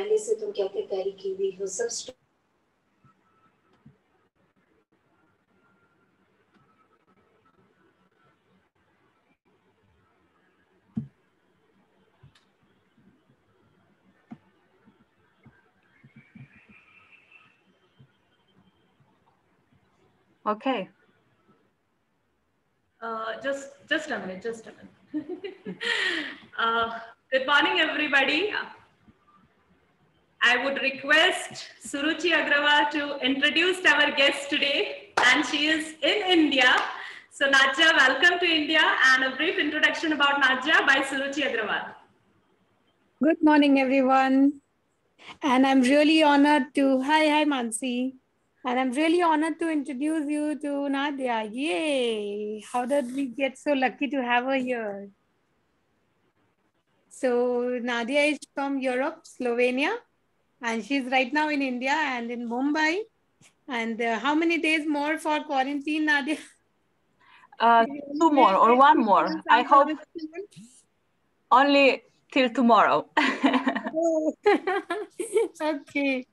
पहले से तुम क्या क्या तैयारी की हुई हो सब Okay. Just a minute. Good morning, everybody. I would request Suruchi Agrawal to introduce our guest today, and she is in India. So Nadja, welcome to India, and a brief introduction about Nadja by Suruchi Agrawal. Good morning, everyone. And I'm really honored to, hi Mansi. And I'm really honored to introduce you to Nadia. Yay! How did we get so lucky to have her here? So Nadia is from Europe, Slovenia, and she's right now in India and in Mumbai. And how many days more for quarantine, Nadia? 2 more or 1 more. I hope only till tomorrow. Okay.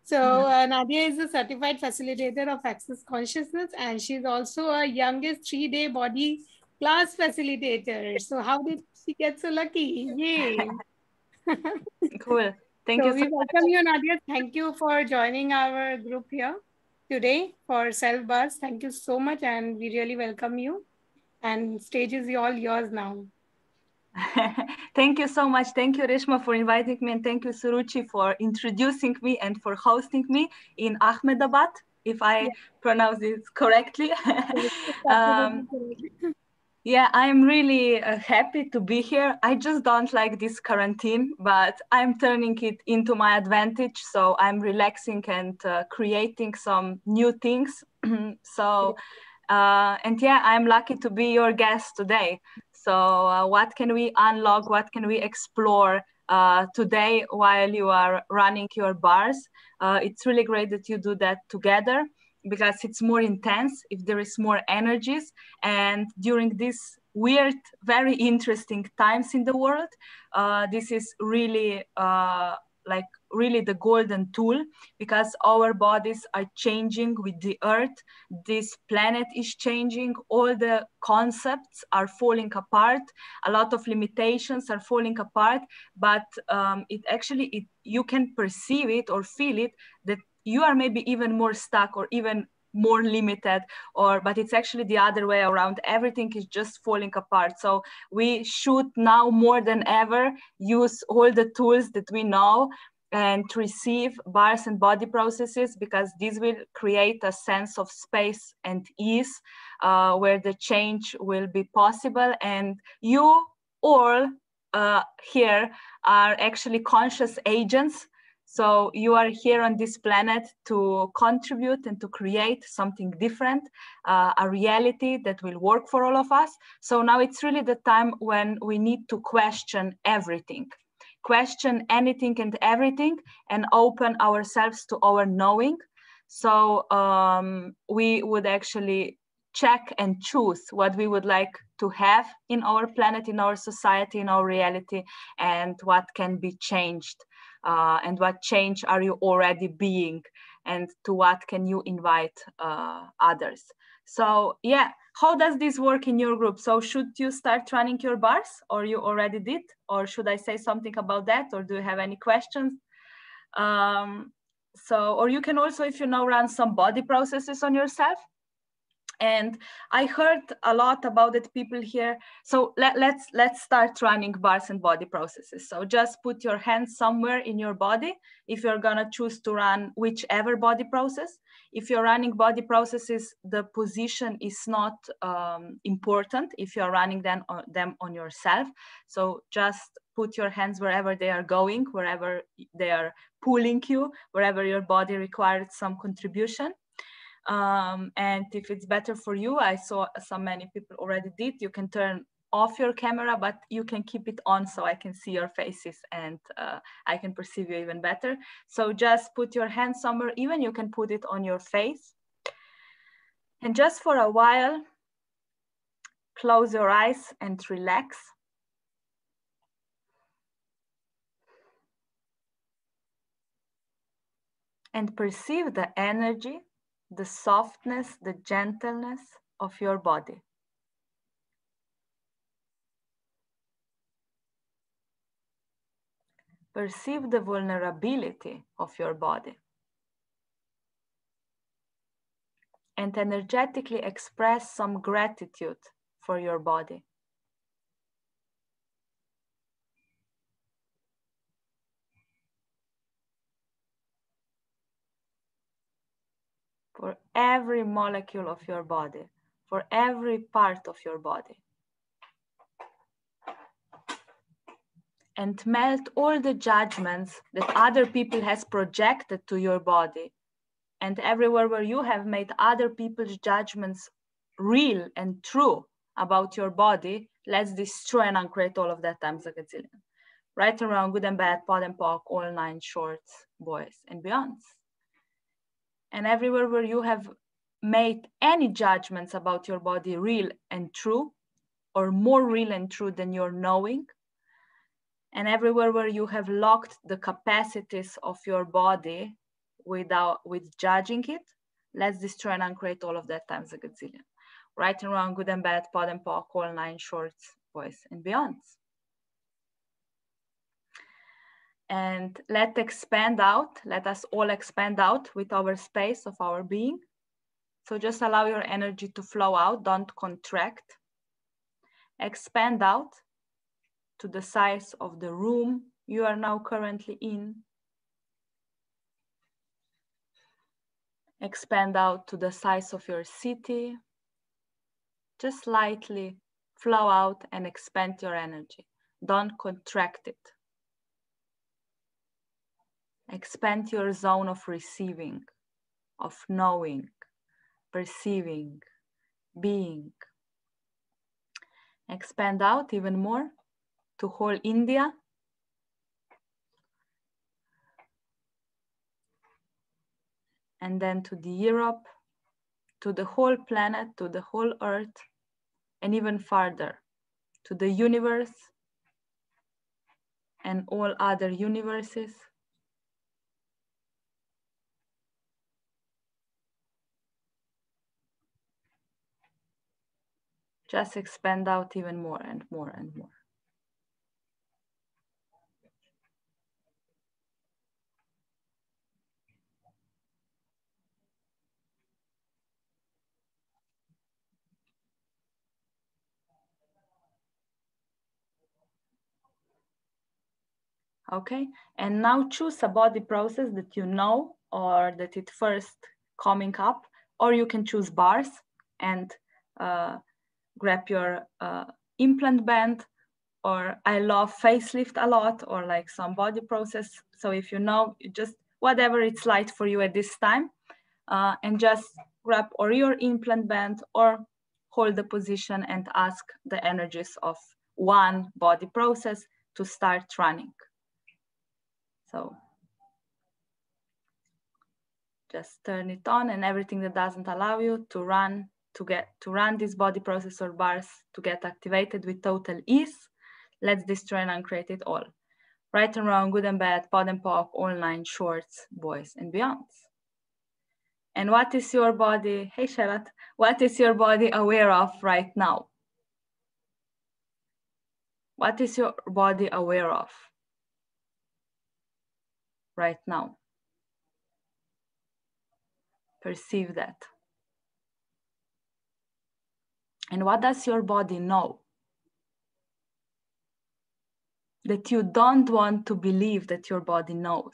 So Nadia is a certified facilitator of Access Consciousness, and she's also a youngest 3-day body class facilitator. So how did she get so lucky? Yay. Cool. Thank you so we welcome you, Nadia. Thank you for joining our group here today for Self Buzz. Thank you so much, and we really welcome you. And stage is all yours now. Thank you so much. Thank you, Reshma, for inviting me, and thank you, Suruchi, for introducing me and for hosting me in Ahmedabad, if I pronounce it correctly. Yeah, I'm really happy to be here. I just don't like this quarantine, but I'm turning it into my advantage. So I'm relaxing and creating some new things. And yeah, I'm lucky to be your guest today. So what can we unlock? What can we explore today while you are running your bars? It's really great that you do that together, because it's more intense if there is more energies. And during these weird, very interesting times in the world, this is really like really the golden tool, because our bodies are changing with the earth. This planet is changing. All the concepts are falling apart. A lot of limitations are falling apart, but you can perceive it or feel it, that you are maybe even more stuck or even more limited, but it's actually the other way around. Everything is just falling apart. So we should now more than ever use all the tools that we know and receive bars and body processes, because this will create a sense of space and ease where the change will be possible. And you all here are actually conscious agents. So you are here on this planet to contribute and to create something different, a reality that will work for all of us. So now it's really the time when we need to question everything, question anything and everything, and open ourselves to our knowing. So we would actually check and choose what we would like to have in our planet, in our society, in our reality, and what can be changed. And what change are you already being, and to what can you invite others. So yeah, how does this work in your group? So should you start running your bars, or you already did, or should I say something about that, or do you have any questions? Or you can also, if you know, run some body processes on yourself. And I heard a lot about it, people here. So let's start running bars and body processes. So just put your hands somewhere in your body if you're gonna choose to run whichever body process. If you're running body processes, the position is not important if you're running them on yourself. So just put your hands wherever they are going, wherever they are pulling you, wherever your body required some contribution. And if it's better for you, I saw many people already did, you can turn off your camera, but you can keep it on so I can see your faces and I can perceive you even better. So just put your hand somewhere, even you can put it on your face. And just for a while, close your eyes and relax. and perceive the energy, the softness, the gentleness of your body. Perceive the vulnerability of your body. And energetically express some gratitude for your body. For every molecule of your body, for every part of your body. And melt all the judgments that other people has projected to your body. And everywhere where you have made other people's judgments real and true about your body, let's destroy and uncreate all of that times a gazillion. Right and wrong, good and bad, pod and poc, all 9 shorts, boys and beyonds. And everywhere where you have made any judgments about your body real and true, or more real and true than your knowing, and everywhere where you have locked the capacities of your body with judging it, let's destroy and uncreate all of that times a gazillion. Right and wrong, good and bad, pod and poc, all 9 shorts, boys and beyonds. And let us all expand out with our space of our being. So just allow your energy to flow out, don't contract. Expand out to the size of the room you are now currently in. Expand out to the size of your city. Just lightly flow out and expand your energy. Don't contract it. Expand your zone of receiving, of knowing, perceiving, being. Expand out even more to whole India. And then to the Europe, to the whole planet, to the whole earth, and even farther, to the universe and all other universes. Just expand out even more and more and more. Okay, and now choose a body process that you know or that it first coming up, or you can choose bars and grab your implant band, or I love facelift a lot, or like some body process. So if you know, just whatever it's light for you at this time, and just grab or your implant band or hold the position and ask the energies of one body process to start running. So just turn it on, and everything that doesn't allow you to run, to run this body process or bars to get activated with total ease, let's destroy and uncreate it all. Right and wrong, good and bad, pod and poc, all 9 shorts, boys and beyonds. And what is your body, hey Sharat, what is your body aware of right now? What is your body aware of right now? Perceive that. And what does your body know that you don't want to believe that your body knows?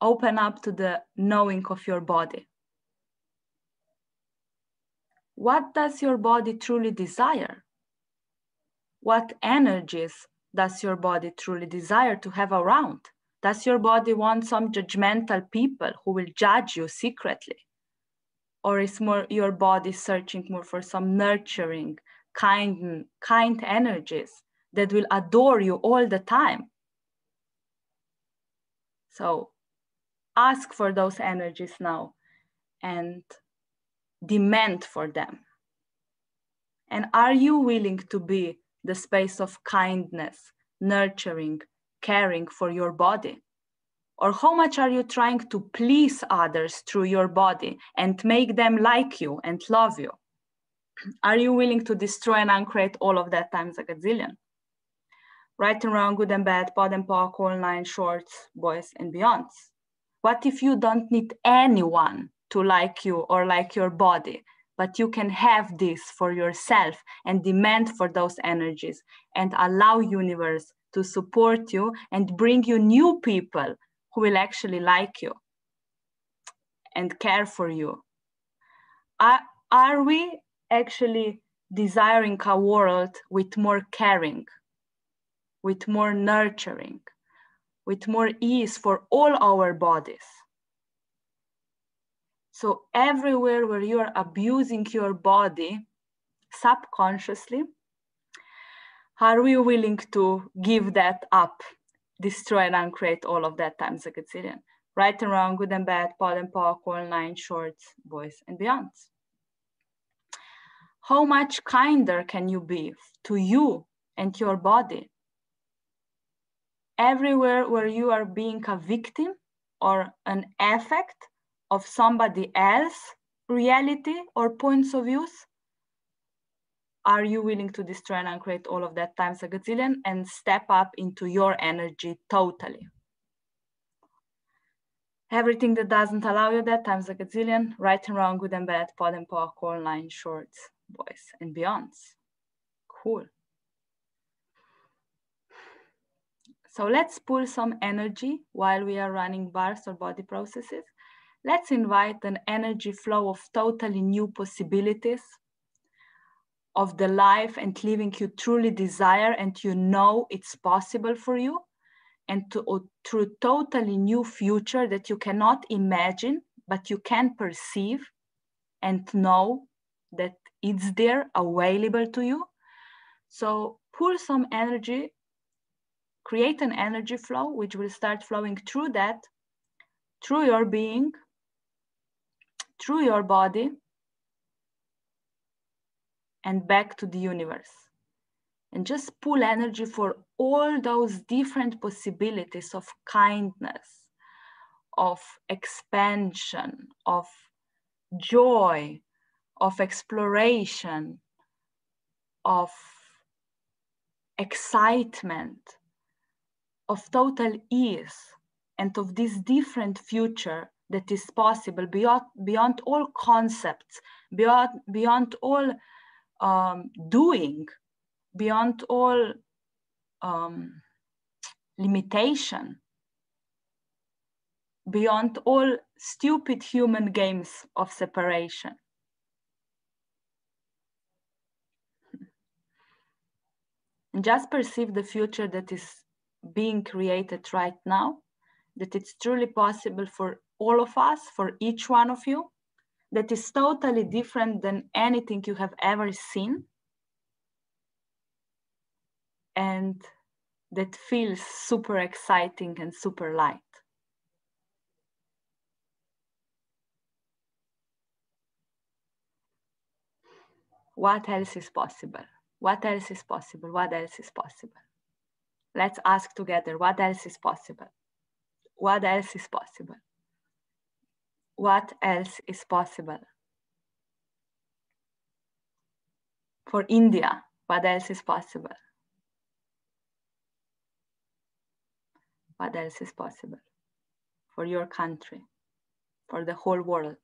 Open up to the knowing of your body. What does your body truly desire? What energies does your body truly desire to have around? Does your body want some judgmental people who will judge you secretly? Or is more your body searching more for some nurturing, kind energies that will adore you all the time? So ask for those energies now and demand for them. And are you willing to be the space of kindness, nurturing, caring for your body? Or how much are you trying to please others through your body and make them like you and love you? Are you willing to destroy and uncreate all of that times a gazillion? Right and wrong, good and bad, pod and poc, all nine shorts, boys and beyonds. What if you don't need anyone to like you or like your body, but you can have this for yourself and demand for those energies and allow universe to support you and bring you new people who will actually like you and care for you? Are we actually desiring a world with more caring, with more nurturing, with more ease for all our bodies? So everywhere where you are abusing your body subconsciously, are we willing to give that up, destroy and uncreate all of that times a gazillion? Right and wrong, good and bad, pod and poc, all nine shorts, boys and beyonds. How much kinder can you be to you and your body? Everywhere where you are being a victim or an effect of somebody else's reality or points of views, are you willing to destroy and uncreate all of that times a gazillion and step up into your energy totally? Everything that doesn't allow you that times a gazillion, right and wrong, good and bad, pod and poc, all nine shorts, boys and beyonds. Cool. So let's pull some energy while we are running bars or body processes. Let's invite an energy flow of totally new possibilities of the life and living you truly desire and you know it's possible for you, and through totally new future that you cannot imagine, but you can perceive and know that it's there available to you. So pull some energy, create an energy flow, which will start flowing through that, through your being, through your body, and back to the universe. And just pull energy for all those different possibilities of kindness, of expansion, of joy, of exploration, of excitement, of total ease, and of this different future that is possible beyond all concepts, beyond all doing, beyond all limitation, beyond all stupid human games of separation. And just perceive the future that is being created right now, that it's truly possible for all of us, for each one of you, that is totally different than anything you have ever seen, and that feels super exciting and super light. What else is possible? What else is possible? What else is possible? Let's ask together, what else is possible? What else is possible? What else is possible? For India, what else is possible? What else is possible? For your country, for the whole world.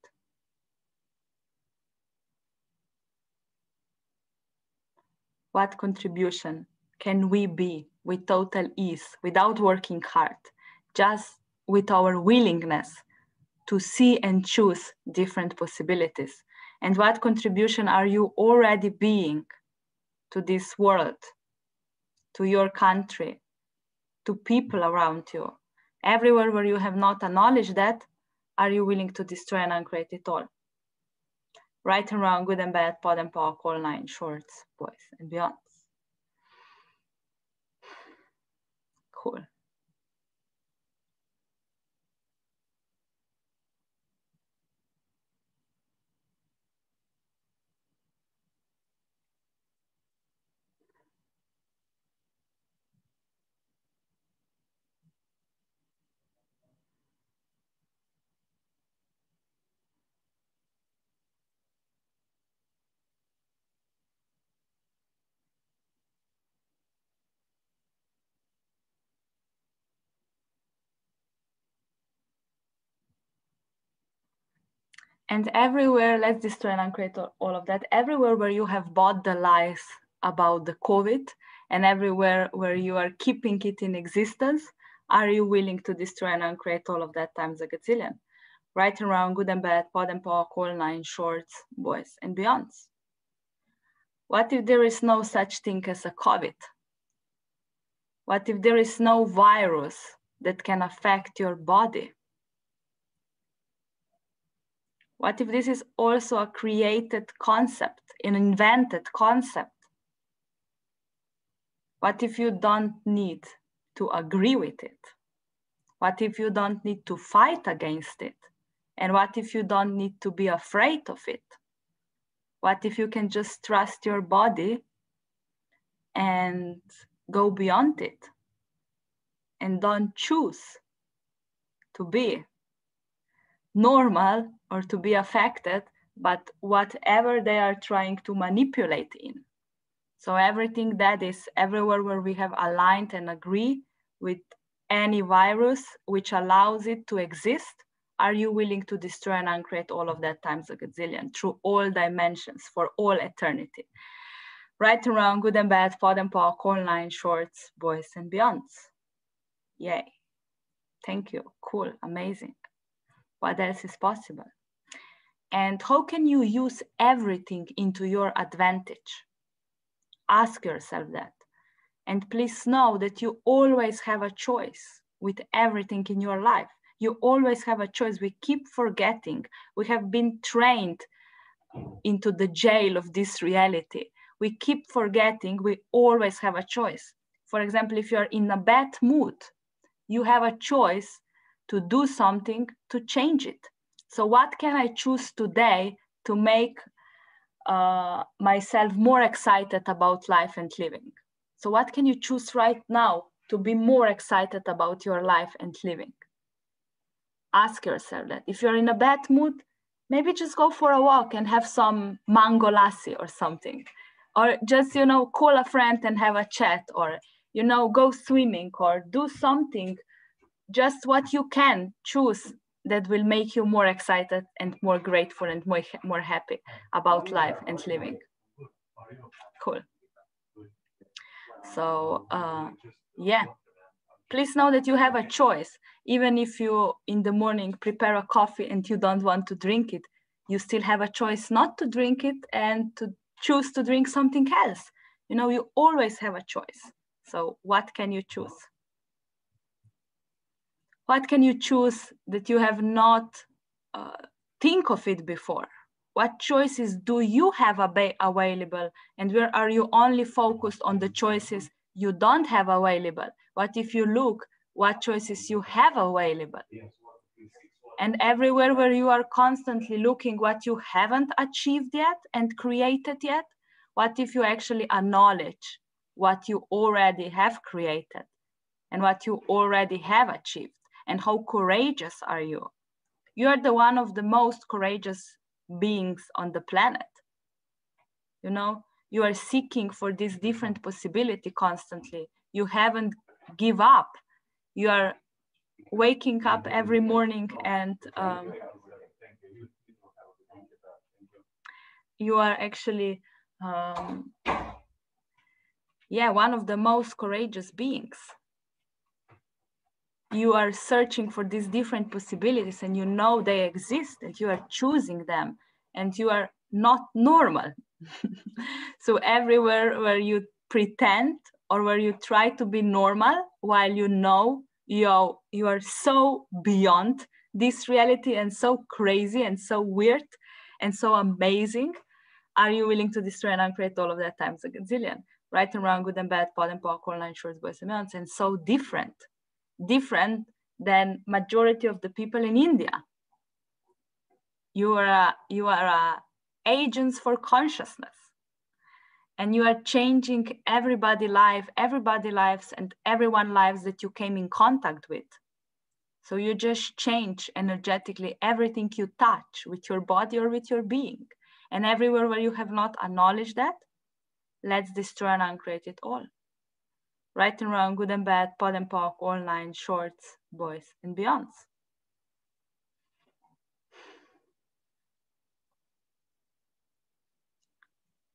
What contribution can we be with total ease, without working hard, just with our willingness to see and choose different possibilities? And what contribution are you already being to this world, to your country, to people around you? Everywhere where you have not acknowledged that, are you willing to destroy and uncreate it all? Right and wrong, good and bad, pod and poc, all nine shorts, boys and beyonds. Cool. And everywhere, let's destroy and uncreate all of that. Everywhere where you have bought the lies about the COVID, and everywhere where you are keeping it in existence, are you willing to destroy and uncreate all of that times a gazillion? Right and wrong, good and bad, pod and poc, all nine shorts, boys and beyonds. What if there is no such thing as a COVID? What if there is no virus that can affect your body? What if this is also a created concept, an invented concept? What if you don't need to agree with it? What if you don't need to fight against it? And what if you don't need to be afraid of it? What if you can just trust your body and go beyond it and don't choose to be normal or to be affected, but whatever they are trying to manipulate in? So everything that is everywhere where we have aligned and agree with any virus which allows it to exist, are you willing to destroy and uncreate all of that times a gazillion through all dimensions for all eternity? Right and wrong, good and bad, pod and poc, all nine shorts, boys and beyonds. Yay. Thank you. Cool. Amazing. What else is possible? And how can you use everything into your advantage? Ask yourself that. And please know that you always have a choice with everything in your life. You always have a choice. We keep forgetting. We have been trained into the jail of this reality. We keep forgetting we always have a choice. For example, if you're in a bad mood, you have a choice to do something to change it. So what can I choose today to make myself more excited about life and living? So what can you choose right now to be more excited about your life and living? Ask yourself that. If you're in a bad mood, maybe just go for a walk and have some mango lassi or something. Or just, call a friend and have a chat, or, go swimming or do something, just what you can choose that will make you more excited and more grateful and more happy about life and living. Cool. So, yeah, please know that you have a choice. Even if you in the morning prepare a coffee and you don't want to drink it, you still have a choice not to drink it and to choose to drink something else. You always have a choice. So what can you choose? What can you choose that you have not think of it before? What choices do you have available? And where are you only focused on the choices you don't have available? What if you look what choices you have available? And everywhere where you are constantly looking what you haven't achieved yet and created yet, what if you actually acknowledge what you already have created and what you already have achieved? And how courageous are you? You are the one of the most courageous beings on the planet. You are seeking for this different possibility constantly. You haven't give up. You are waking up every morning and you are actually, one of the most courageous beings. You are searching for these different possibilities and they exist and you are choosing them and you are not normal. So everywhere where you pretend or where you try to be normal while you are so beyond this reality and so crazy and so weird and so amazing, are you willing to destroy and uncreate all of that times a gazillion? Right and wrong, good and bad, pod and poc, all nine shorts, boys and beyonds, and so different than majority of the people in India. You are agents for consciousness, and you are changing everybody's lives and everyone's lives that you came in contact with. So you just change energetically everything you touch with your body or with your being. And everywhere where you have not acknowledged that, let's destroy and uncreate it all. Right and wrong, good and bad, pod and poc, all nine shorts, boys and beyonds.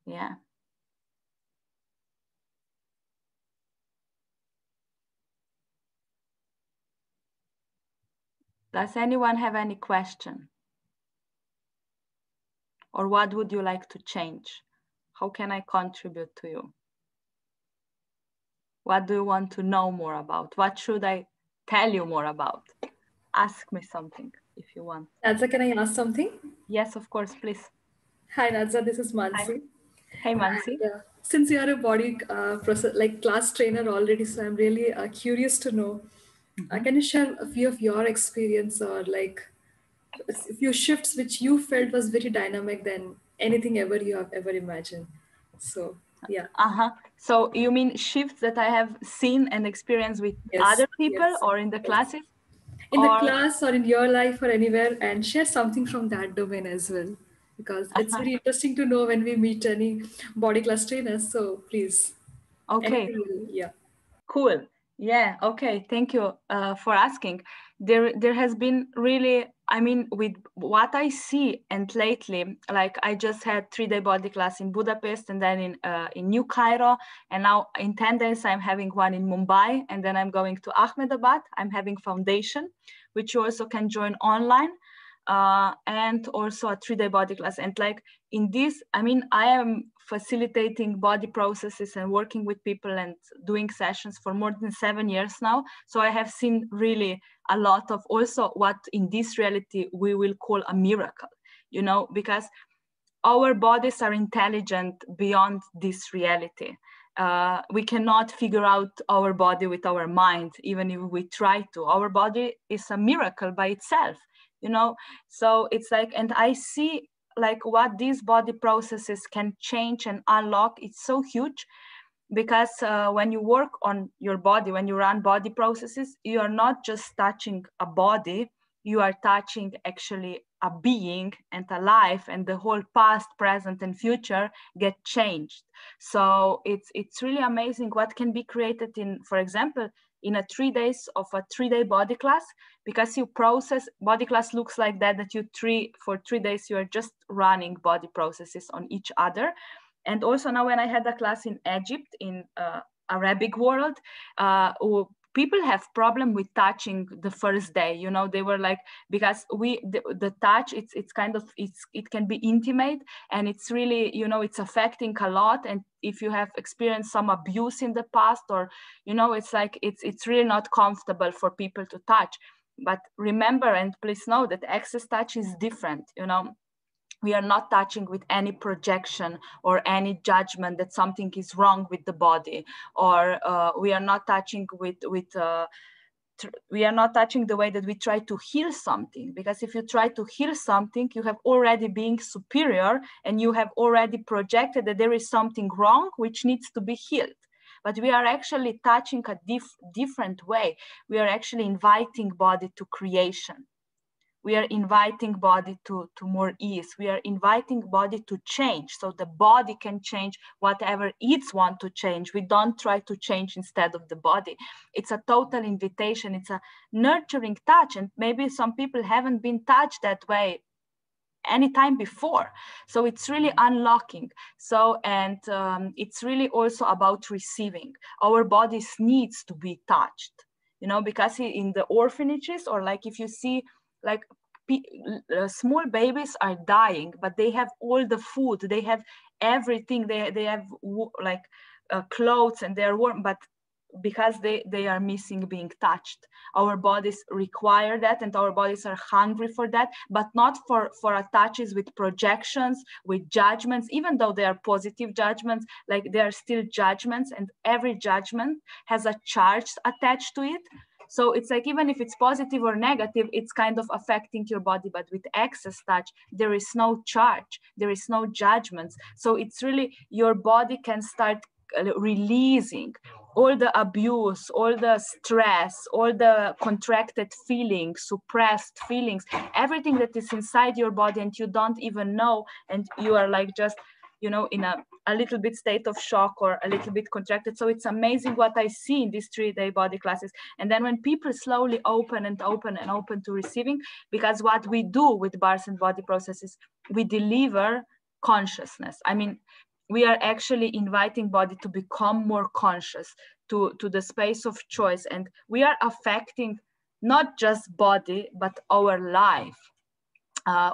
Yeah. Does anyone have any question? Or what would you like to change? How can I contribute to you? What do you want to know more about? What should I tell you more about? Ask me something if you want. Nadza, can I ask something? Yes, of course, please. Hi, Nadza. This is Mansi. Hey, Mansi. Since you are a body process like class trainer already, so I'm really curious to know. Can you share a few of your experience or like a few shifts which you felt was very dynamic than anything ever you have ever imagined? So yeah. So you mean shifts that I have seen and experienced with other people or in the classes? In the class or in your life or anywhere, and share something from that domain as well, because it's very interesting to know when we meet any body class trainers. So please. Okay. Yeah. Cool. Yeah. Okay. Thank you for asking. There has been really, I mean, with what I see, and lately, like I just had 3-day body class in Budapest, and then in New Cairo, and now in 10 days I'm having one in Mumbai, and then I'm going to Ahmedabad. I'm having foundation, which you also can join online, and also a 3-day body class. And like in this, I mean, I am facilitating body processes and working with people and doing sessions for more than 7 years now. So I have seen really a lot of also what in this reality we will call a miracle, you know, because our bodies are intelligent beyond this reality. We cannot figure out our body with our mind, even if we try to. Our body is a miracle by itself, you know. So it's like, and I see like what these body processes can change and unlock. It's so huge, because when you work on your body, when you run body processes, you are not just touching a body, you are touching actually a being and a life, and the whole past, present, and future get changed. So it's really amazing what can be created in, for example, in a 3 days of a 3-day body class, because you process, body class looks like that you for 3 days, you are just running body processes on each other. And also now when I had a class in Egypt, in Arabic world, people have problem with touching the first day, you know. They were like, because the touch, it's kind of, it can be intimate, and it's really, you know, it's affecting a lot. And if you have experienced some abuse in the past, or, you know, it's like, it's really not comfortable for people to touch. But remember, and please know that access touch is different, you know. We are not touching with any projection or any judgment that something is wrong with the body, or we are not touching we are not touching the way that we try to heal something. Because if you try to heal something, you have already been superior, and you have already projected that there is something wrong which needs to be healed. But we are actually touching a different way. We are actually inviting body to creation. We are inviting body to more ease. We are inviting body to change, so the body can change whatever it wants to change. We don't try to change instead of the body. It's a total invitation. It's a nurturing touch, and maybe some people haven't been touched that way any time before. So it's really unlocking. So, and it's really also about receiving. Our bodies needs to be touched, you know, because in the orphanages, or like if you see, like small babies are dying, but they have all the food, they have everything, they have like clothes, and they're warm, but because they are missing being touched. Our bodies require that, and our bodies are hungry for that, but not for touches with projections, with judgments. Even though they are positive judgments, like they are still judgments, and every judgment has a charge attached to it. So it's like, even if it's positive or negative, it's kind of affecting your body. But with access touch, there is no charge, there is no judgments. So it's really, your body can start releasing all the abuse, all the stress, all the contracted feelings, suppressed feelings, everything that is inside your body, and you don't even know, and you are like just, you know, in a little bit state of shock, or a little bit contracted. So it's amazing what I see in these 3-day body classes. And then when people slowly open and open and open to receiving, because what we do with bars and body processes, we deliver consciousness. I mean, we are actually inviting body to become more conscious to the space of choice, and we are affecting not just body but our life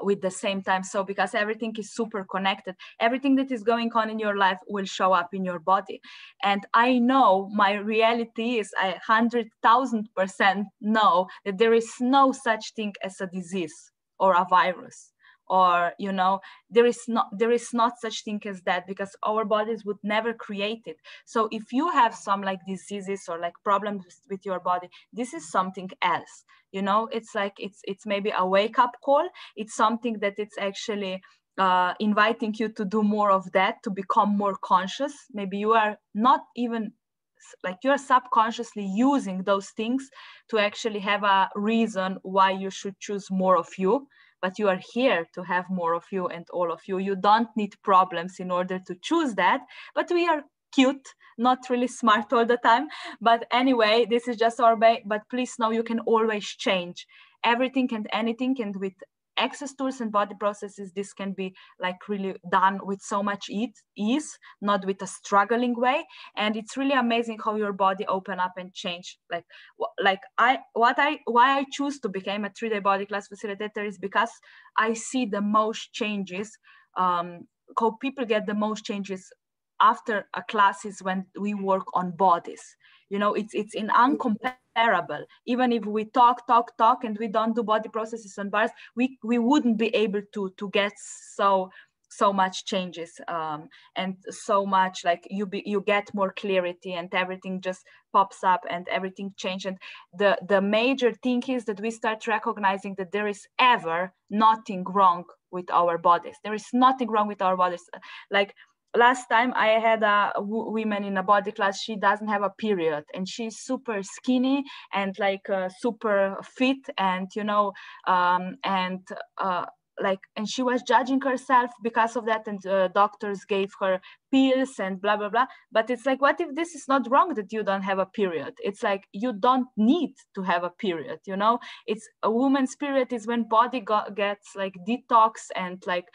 with the same time. So because everything is super connected, everything that is going on in your life will show up in your body. And I know my reality is, I 100,000% know that there is no such thing as a disease or a virus, or there is not such thing as that, because our bodies would never create it. So if you have some like diseases or like problems with your body, this is something else. It's like it's maybe a wake-up call. It's something that it's actually inviting you to do more of that, to become more conscious. Maybe you are not even like, you're subconsciously using those things to actually have a reason why you should choose more of you. But you are here to have more of you and all of you. You don't need problems in order to choose that. But we are cute, not really smart all the time. But anyway, this is just our way. But please know, you can always change everything and anything. And with access tools and body processes, this can be like really done with so much ease, not with a struggling way. And it's really amazing how your body open up and change. Why I choose to become a 3-day body class facilitator is because I see the most changes, how people get the most changes after a class is when we work on bodies. It's incomparable. Even if we talk and we don't do body processes on bars, we wouldn't be able to get so much changes, and so much like you get more clarity, and everything just pops up and everything changes. And the major thing is that we start recognizing that there is ever nothing wrong with our bodies. There is nothing wrong with our bodies. Like, last time I had a woman in a body class, she doesn't have a period, and she's super skinny and like super fit, and and she was judging herself because of that, and doctors gave her pills and blah blah blah. But it's like, what if this is not wrong that you don't have a period? It's like, you don't need to have a period. It's a woman's period is when body gets like detox and like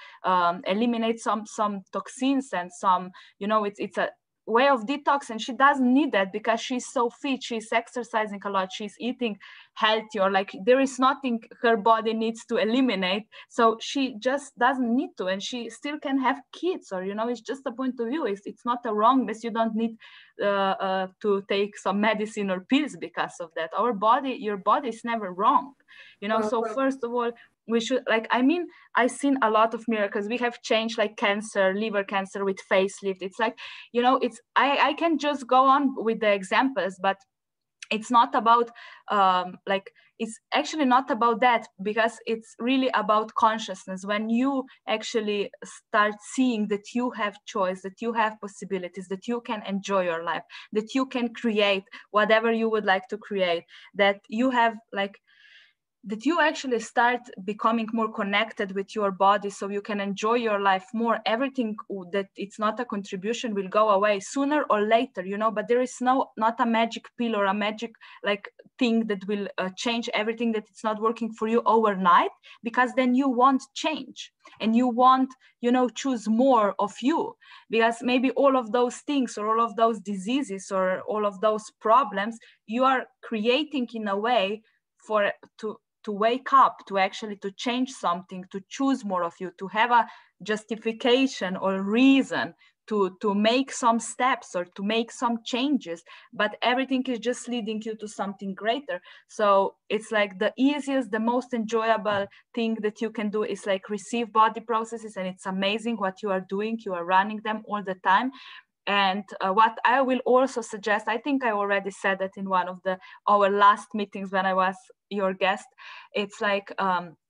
eliminate some toxins and some, it's a way of detox, and she doesn't need that because she's so fit, she's exercising a lot, she's eating healthy, or like there is nothing her body needs to eliminate, so she just doesn't need to, and she still can have kids. Or it's just a point of view. It's not a wrongness. You don't need to take some medicine or pills because of that. Your body is never wrong, so first of all, we should, I've seen a lot of miracles. We have changed like cancer, liver cancer with facelift. It's like, I can just go on with the examples, but it's not about it's actually not about that, because it's really about consciousness. When you actually start seeing that you have choice, that you have possibilities, that you can enjoy your life, that you can create whatever you would like to create, that you have that you actually start becoming more connected with your body, so you can enjoy your life more. Everything that it's not a contribution will go away sooner or later, but there is not a magic pill or a magic thing that will change everything, that it's not working for you overnight, because then you won't change and you won't choose more of you, because maybe all of those things or all of those diseases or all of those problems you are creating in a way to wake up, to actually to change something, to choose more of you, to have a justification or reason to make some steps or to make some changes. But everything is just leading you to something greater. So it's like the easiest, the most enjoyable thing that you can do is receive body processes, and it's amazing what you are doing. You are running them all the time. And what I will also suggest, I think I already said that in one of our last meetings when I was your guest, it's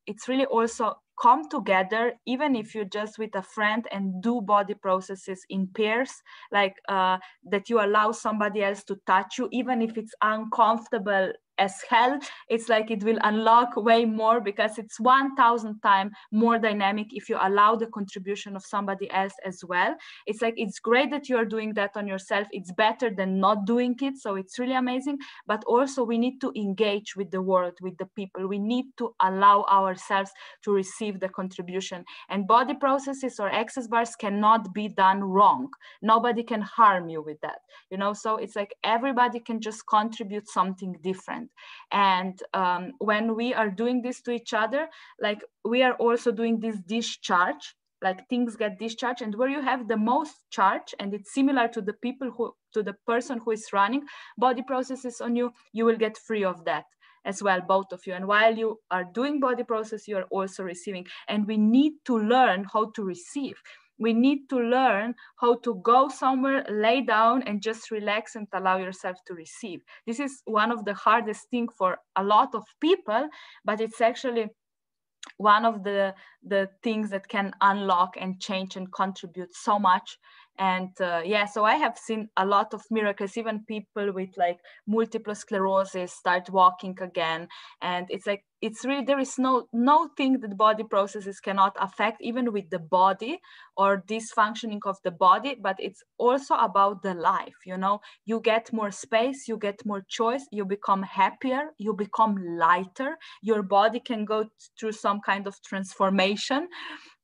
it's really also come together, even if you're just with a friend, and do body processes in pairs, that you allow somebody else to touch you, even if it's uncomfortable as hell, it's like it will unlock way more, because it's 1,000 times more dynamic if you allow the contribution of somebody else as well. It's like, it's great that you're doing that on yourself. It's better than not doing it. So it's really amazing. But also we need to engage with the world, with the people. We need to allow ourselves to receive the contribution. And body processes or access bars cannot be done wrong. Nobody can harm you with that, you know? So it's like everybody can just contribute something different. And when we are doing this to each other, like we are also doing this discharge, like things get discharged, and where you have the most charge, and it's similar to the people who, to the person who is running body processes on you, you will get free of that as well, both of you. And while you are doing body process, you are also receiving. And we need to learn how to receive. We need to learn how to go somewhere, lay down, and just relax and allow yourself to receive. This is one of the hardest things for a lot of people, but it's actually one of the things that can unlock and change and contribute so much. And yeah, so I have seen a lot of miracles, even people with like multiple sclerosis start walking again. And it's like, it's really, there is no thing that body processes cannot affect, even with the body or dysfunctioning of the body, but it's also about the life, you know? You get more space, you get more choice, you become happier, you become lighter, your body can go through some kind of transformation.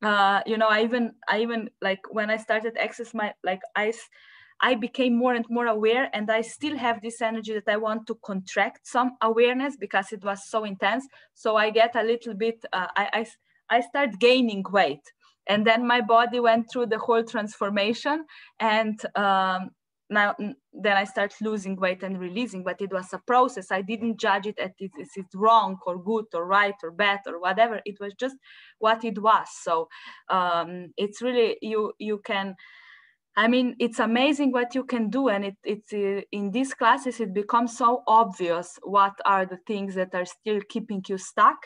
You know, I even like when I started access, I became more and more aware, and I still have this energy that I want to contract some awareness because it was so intense. So I get a little bit, I start gaining weight, and then my body went through the whole transformation, and then I start losing weight and releasing, but it was a process. I didn't judge it as is it wrong or good or right or bad or whatever. It was just what it was. So it's really, you can, I mean, it's amazing what you can do. And it's in these classes, it becomes so obvious what are the things that are still keeping you stuck.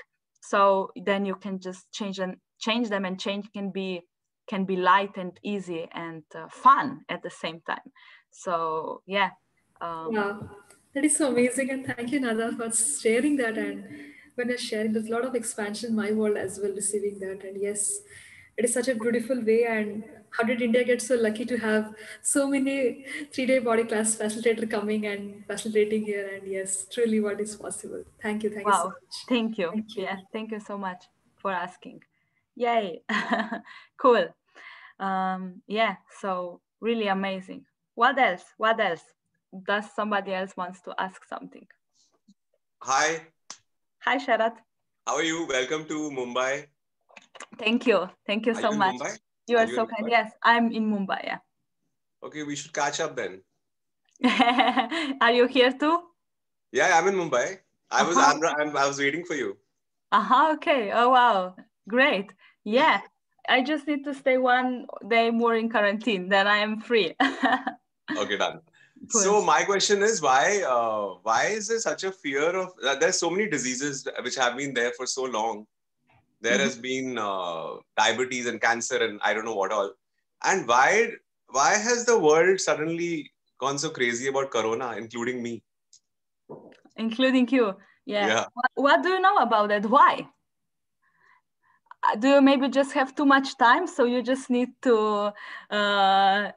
So then you can just change them, and change can be light and easy and fun at the same time. So yeah. Wow, that is so amazing. And thank you, Nada, for sharing that. And when you're sharing, there's a lot of expansion in my world as well, receiving that. And yes, it is such a beautiful way. And how did India get so lucky to have so many 3-day body class facilitator coming and facilitating here? And yes, truly what is possible. Thank you. Thank you so much. Thank you. Thank you. Yeah, thank you so much for asking. Yay. Cool. Yeah, so really amazing. What else? What else? Does somebody else wants to ask something? Hi. Hi, Sharat. How are you? Welcome to Mumbai. Thank you. Thank you so much. Mumbai? You are so kind. Yes, I'm in Mumbai. Yeah. Okay, we should catch up then. Are you here too? Yeah, I'm in Mumbai. I was waiting for you. Okay. Oh wow, great. Yeah, I just need to stay one day more in quarantine, then I am free. Okay, done. Cool. So my question is, why is there such a fear of? There's so many diseases which have been there for so long. There has been diabetes and cancer and I don't know what all. And why has the world suddenly gone so crazy about Corona, including me? Including you. Yeah. What do you know about that? Why? Do you maybe just have too much time, so you just need to,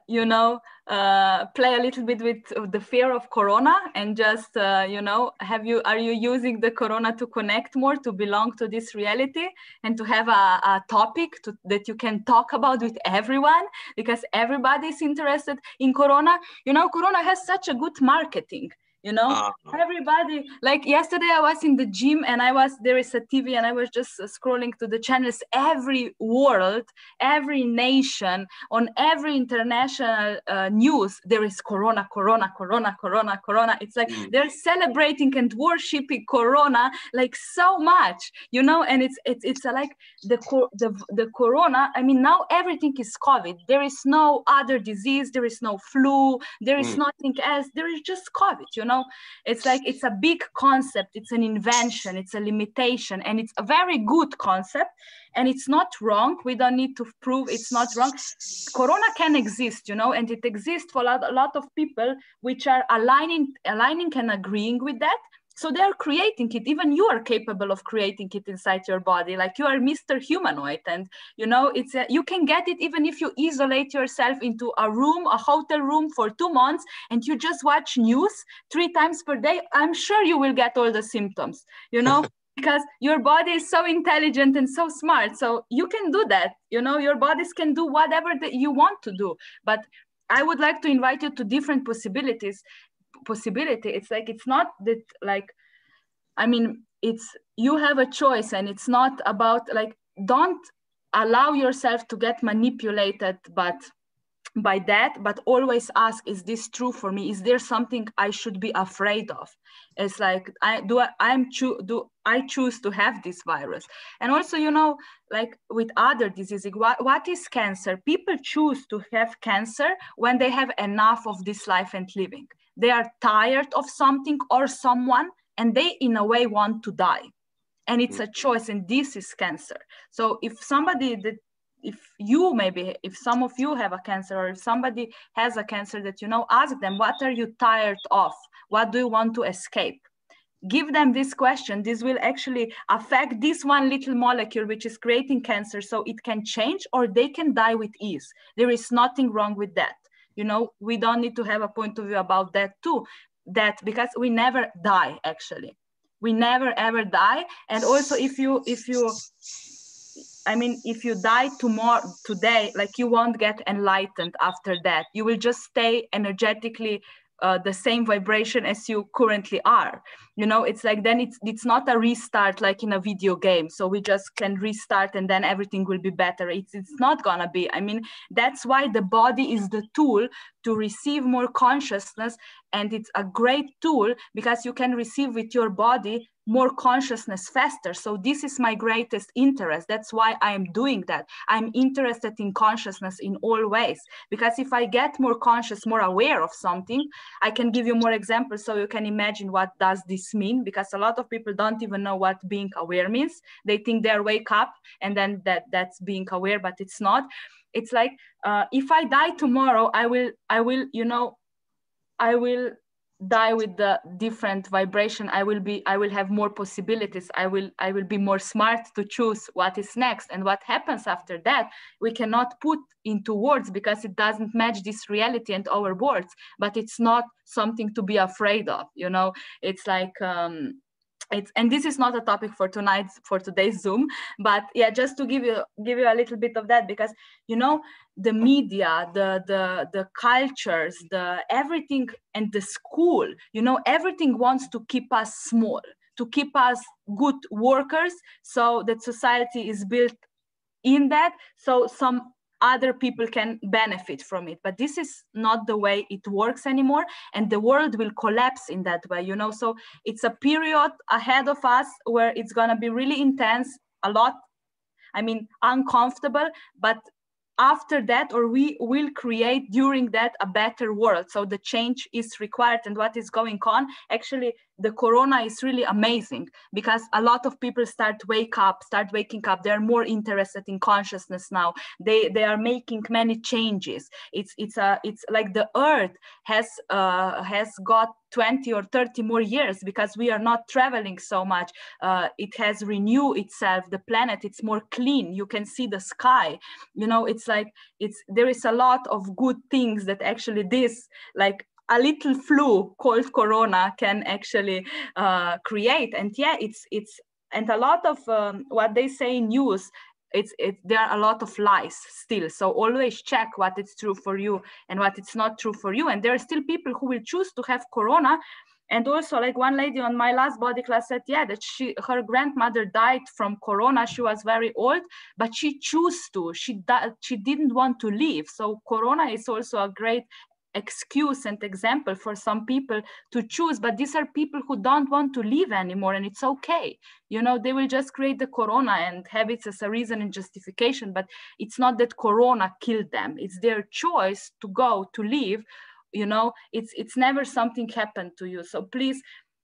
you know, play a little bit with the fear of Corona, and just, you know, are you using the Corona to connect more, to belong to this reality, and to have a topic that you can talk about with everyone, because everybody is interested in Corona. You know, Corona has such a good marketing. You know, everybody, like yesterday I was in the gym and there is a TV and I was just scrolling to the channels. Every world, every nation, on every international news, there is Corona, Corona, Corona, Corona, Corona. It's like they're celebrating and worshiping Corona like so much, you know, and it's like the Corona. I mean, now everything is COVID. There is no other disease. There is no flu. There is nothing else. There is just COVID, you know. It's like, it's a big concept, it's an invention, it's a limitation, and it's a very good concept, and it's not wrong. We don't need to prove it's not wrong. Corona can exist, you know, and it exists for a lot of people which are aligning and agreeing with that. So they're creating it. Even you are capable of creating it inside your body. Like you are Mr. Humanoid, and you know, you can get it even if you isolate yourself into a room, a hotel room for 2 months, and you just watch news 3 times per day. I'm sure you will get all the symptoms, you know, because your body is so intelligent and so smart. So you can do that. You know, your bodies can do whatever that you want to do. But I would like to invite you to different possibility. It's like, it's not that, like, I mean, it's, you have a choice, and it's not about, like, don't allow yourself to get manipulated by that, but always ask, is this true for me? Is there something I should be afraid of? It's like, do I choose to have this virus? And also, you know, like with other diseases, what is cancer? People choose to have cancer when they have enough of this life and living. They are tired of something or someone, and they in a way want to die. And it's a choice, and this is cancer. So if somebody that, if some of you have a cancer, or if somebody has a cancer that, you know, ask them, what are you tired of? What do you want to escape? Give them this question. This will actually affect this one little molecule which is creating cancer, so it can change, or they can die with ease. There is nothing wrong with that. You know, we don't need to have a point of view about that too, because we never die, actually. We never ever die. And also, if you die today, like, you won't get enlightened after that. You will just stay energetically the same vibration as you currently are. You know, it's like, then it's not a restart like in a video game. So we just can restart and then everything will be better. It's not gonna be. I mean, that's why the body is the tool to receive more consciousness. And it's a great tool because you can receive with your body more consciousness faster. So this is my greatest interest. That's why I'm doing that. I'm interested in consciousness in all ways, because if I get more conscious, more aware of something, I can give you more examples so you can imagine what does this mean, because a lot of people don't even know what being aware means. They think they're wake up and then that's being aware, but it's not. It's like, if I die tomorrow, I will die with the different vibration. I will have more possibilities. I will be more smart to choose what is next. And what happens after that, we cannot put into words because it doesn't match this reality and our words, but it's not something to be afraid of, you know. It's like, and this is not a topic for today's Zoom, but yeah, just to give you a little bit of that, because, you know, the media, the cultures, the everything, and the school, you know, everything wants to keep us small, to keep us good workers, so that society is built in that, so some other people can benefit from it. But this is not the way it works anymore, and the world will collapse in that way, you know. So it's a period ahead of us where it's gonna be really intense, a lot, I mean, uncomfortable, but after that, or we will create during that a better world. So the change is required. And what is going on, actually, the corona is really amazing, because a lot of people start waking up. They're more interested in consciousness now. They are making many changes. It's like the earth has got 20 or 30 more years, because we are not traveling so much. It has renewed itself, the planet, it's more clean. You can see the sky, you know. It's like, there is a lot of good things that actually this, like, a little flu called corona can actually create. And yeah, it's and a lot of what they say in news, there are a lot of lies still. So always check what is true for you and what it's not true for you. And there are still people who will choose to have corona. And also, like, one lady on my last body class said, yeah, that her grandmother died from corona. She was very old, but she chose to. She didn't want to live. So corona is also a great excuse and example for some people to choose. But these are people who don't want to live anymore, and it's okay. You know, they will just create the corona and have it as a reason and justification. But it's not that corona killed them. It's their choice to go to live. You know, it's never something happened to you. So please,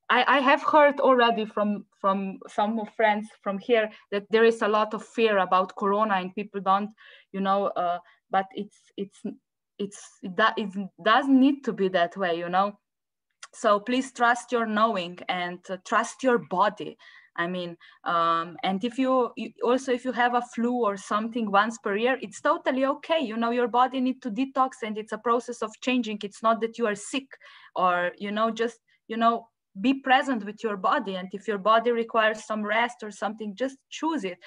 I have heard already from some of friends from here that there is a lot of fear about corona and people don't, you know, but it doesn't need to be that way, you know. So please trust your knowing and trust your body. I mean, and if you have a flu or something once per year, it's totally okay. You know, your body needs to detox, and it's a process of changing. It's not that you are sick, or, you know, just, you know, be present with your body. And if your body requires some rest or something, just choose it.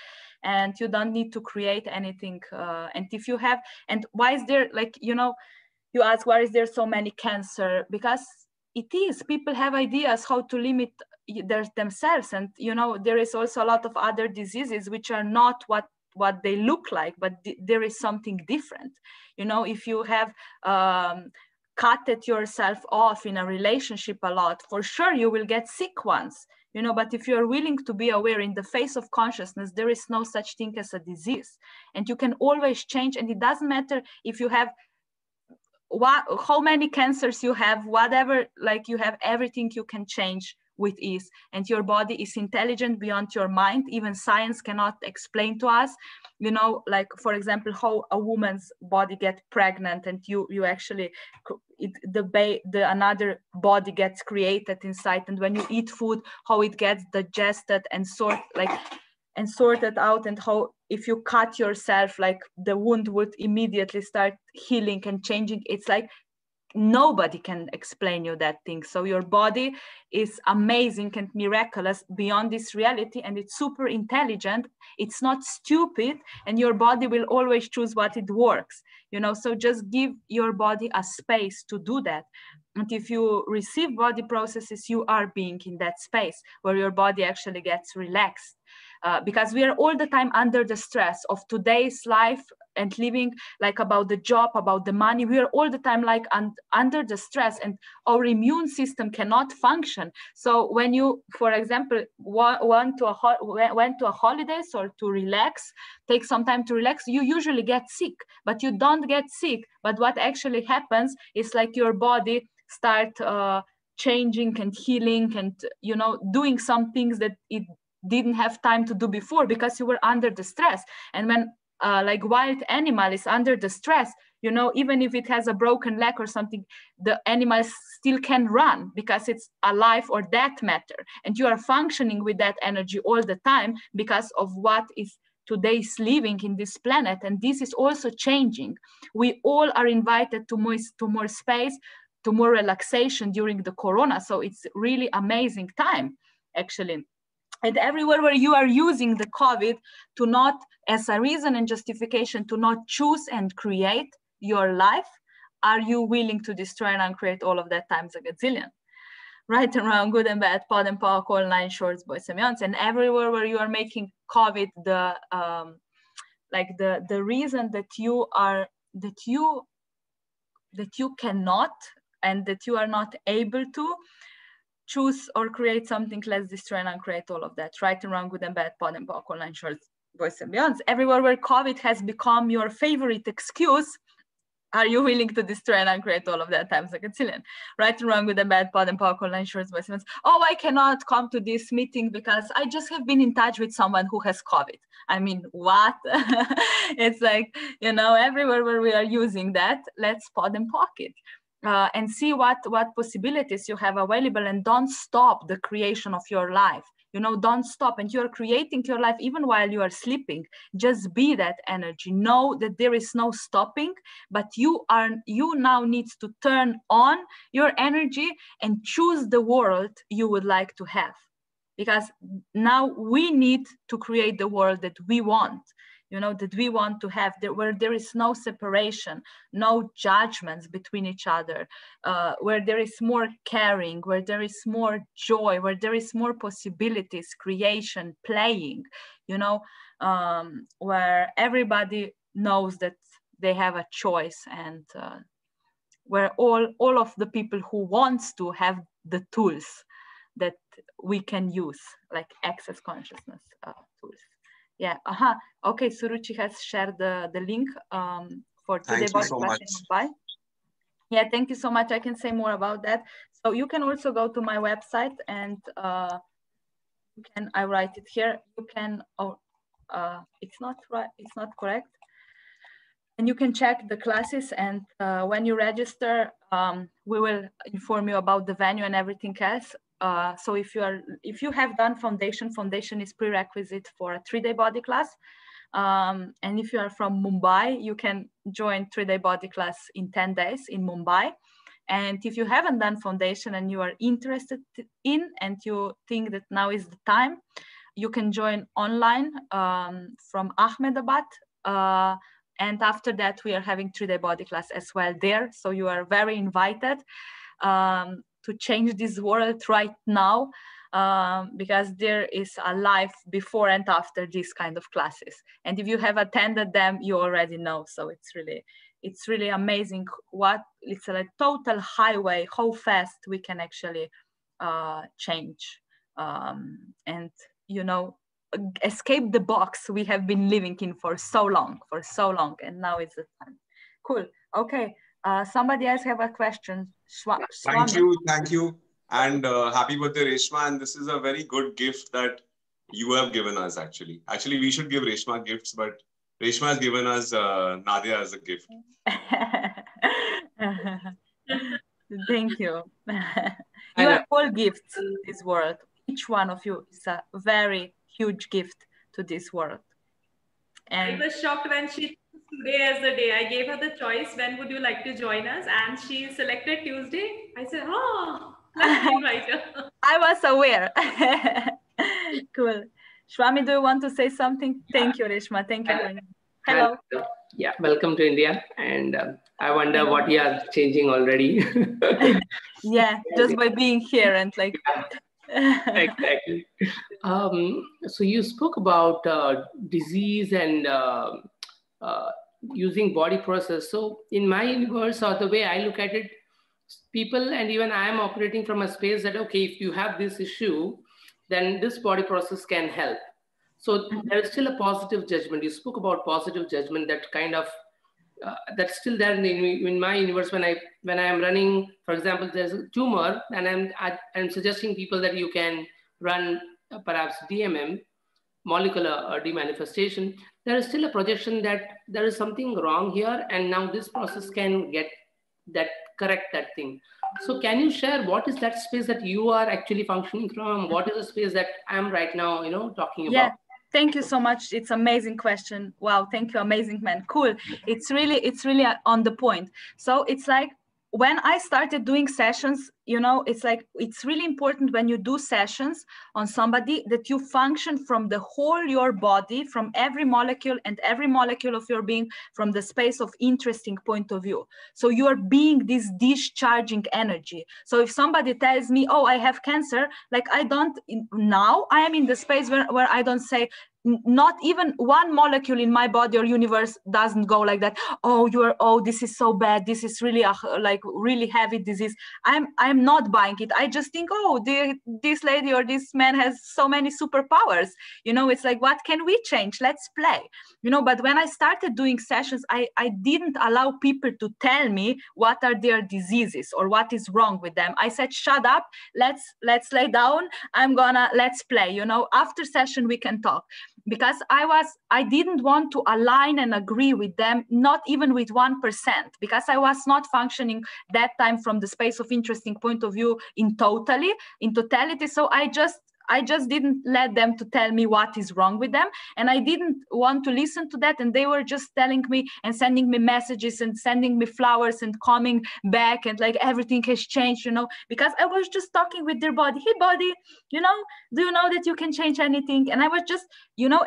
And you don't need to create anything. And if you have, and why is there, like, you know, you ask, why is there so many cancer? Because it is, people have ideas how to limit themselves. And, you know, there is also a lot of other diseases which are not what they look like, but there is something different. You know, if you have cutted yourself off in a relationship a lot, for sure you will get sick once, you know. But if you're willing to be aware in the face of consciousness, there is no such thing as a disease, and you can always change. And it doesn't matter if you have how many cancers you have, whatever, like, you have everything you can change with ease. And your body is intelligent beyond your mind. Even science cannot explain to us, you know, like, for example, how a woman's body gets pregnant, and you actually, another body gets created inside. And when you eat food, how it gets digested and sorted out, and how if you cut yourself, like, the wound would immediately start healing and changing. It's like nobody can explain you that thing. So your body is amazing and miraculous beyond this reality, and it's super intelligent. It's not stupid, and your body will always choose what it works, you know. So just give your body a space to do that. And if you receive body processes, you are being in that space where your body actually gets relaxed. Because we are all the time under the stress of today's life and living, like, about the job, about the money. We are all the time like under the stress, and our immune system cannot function. So when you, for example, went to a holidays or to relax, take some time to relax, you usually get sick, but you don't get sick. But what actually happens is, like, your body start changing and healing, and, you know, doing some things that it didn't have time to do before, because you were under the stress. And when like wild animal is under the stress, you know, even if it has a broken leg or something, the animal still can run, because it's a life or death matter. And you are functioning with that energy all the time because of what is today's living in this planet. And this is also changing. We all are invited to more space, to more relaxation during the corona. So it's really amazing time, actually. And everywhere where you are using the COVID to not, as a reason and justification to not choose and create your life, are you willing to destroy and uncreate all of that times a gazillion? Right and wrong, good and bad, pod and power, call, nine shorts, boys and beyonds. And everywhere where you are making COVID the reason that you cannot, and that you are not able to choose or create something, let's destroy and uncreate all of that. Right and wrong, good and bad, pod and power, call, nine shorts, boys and beyonds. Everywhere where COVID has become your favorite excuse, are you willing to destroy and uncreate all of that times a gazillion? Right and wrong, good and bad, pod and power, call, nine shorts, boys and beyonds. Oh, I cannot come to this meeting because I just have been in touch with someone who has COVID. I mean, what? It's like, you know, everywhere where we are using that, let's pod and pocket. And see what possibilities you have available, and don't stop the creation of your life. You know, don't stop. And you're creating your life even while you are sleeping. Just be that energy. Know that there is no stopping, but you now needs to turn on your energy and choose the world you would like to have. Because now we need to create the world that we want. You know, that we want to have, where there is no separation, no judgments between each other, where there is more caring, where there is more joy, where there is more possibilities, creation, playing, you know, where everybody knows that they have a choice, and where all of the people who wants to have the tools that we can use, like access consciousness tools. Yeah, okay, Suruchi has shared the link for today. Thank you so much. Bye. Yeah, thank you so much. I can say more about that. So you can also go to my website, and I write it here. You can, it's not right, it's not correct. and you can check the classes, and when you register, we will inform you about the venue and everything else. So if you have done foundation is prerequisite for a 3-day body class. And if you are from Mumbai, you can join 3-day body class in 10 days in Mumbai. And if you haven't done foundation and you are interested in, and you think that now is the time, you can join online from Ahmedabad. And after that, we are having 3-day body class as well there. So you are very invited to change this world right now, because there is a life before and after these kind of classes. And if you have attended them, you already know. So it's really amazing it's a total highway, how fast we can actually change and, you know, escape the box we have been living in for so long, and now it's the time. Cool. Okay. Somebody else have a question? Thank you. And happy birthday, Reshma. And this is a very good gift that you have given us, actually. Actually, we should give Reshma gifts, but Reshma has given us Nadia as a gift. Thank you. You are all gifts in this world. Each one of you is a very huge gift to this world. And I was shocked when she chose today as the day. I gave her the choice, when would you like to join us? And she selected Tuesday. I said, oh, let's invite her. I was aware. Cool. Shwami, do you want to say something? Thank you, Reshma. Thank you. Hello. Yeah, welcome to India. And I wonder what you are changing already. Yeah, just by being here and like. Exactly. So you spoke about disease and using body process. So in my universe, or the way I look at it, people, and even I am operating from a space that, okay, if you have this issue, then this body process can help. So there is still a positive judgment. You spoke about positive judgment, that kind of, that's still there in my universe. When I am running, for example, there's a tumor, and I'm suggesting people that you can run perhaps DMM, molecular demanifestation. There is still a projection that there is something wrong here, and now this process can get that, correct that thing. So can you share what is that space that you are actually functioning from? What is the space that I'm right now, talking about? Yeah. Thank you so much. It's amazing question. Wow. Thank you. Amazing, man. Cool. It's really on the point. So it's like, when I started doing sessions, it's like, it's really important when you do sessions on somebody that you function from the whole your body, from every molecule and every molecule of your being, from the space of interesting point of view. So you are being this discharging energy. So if somebody tells me, oh, I have cancer, like I am in the space where I don't say, not even one molecule in my body or universe doesn't go like that. Oh, this is so bad. This is really really heavy disease. I'm not buying it. I just think, this lady or this man has so many superpowers. It's like, what can we change? Let's play. But when I started doing sessions, I didn't allow people to tell me what are their diseases or what is wrong with them. I said, shut up. Let's lay down. Let's play. After session we can talk. Because I didn't want to align and agree with them, not even with 1%, because I was not functioning that time from the space of interesting point of view in totality. So I just didn't let them to tell me what is wrong with them. And I didn't want to listen to that. And they were just telling me and sending me messages and sending me flowers and coming back and like everything has changed, because I was just talking with their body. Hey, body, do you know that you can change anything? And I was just,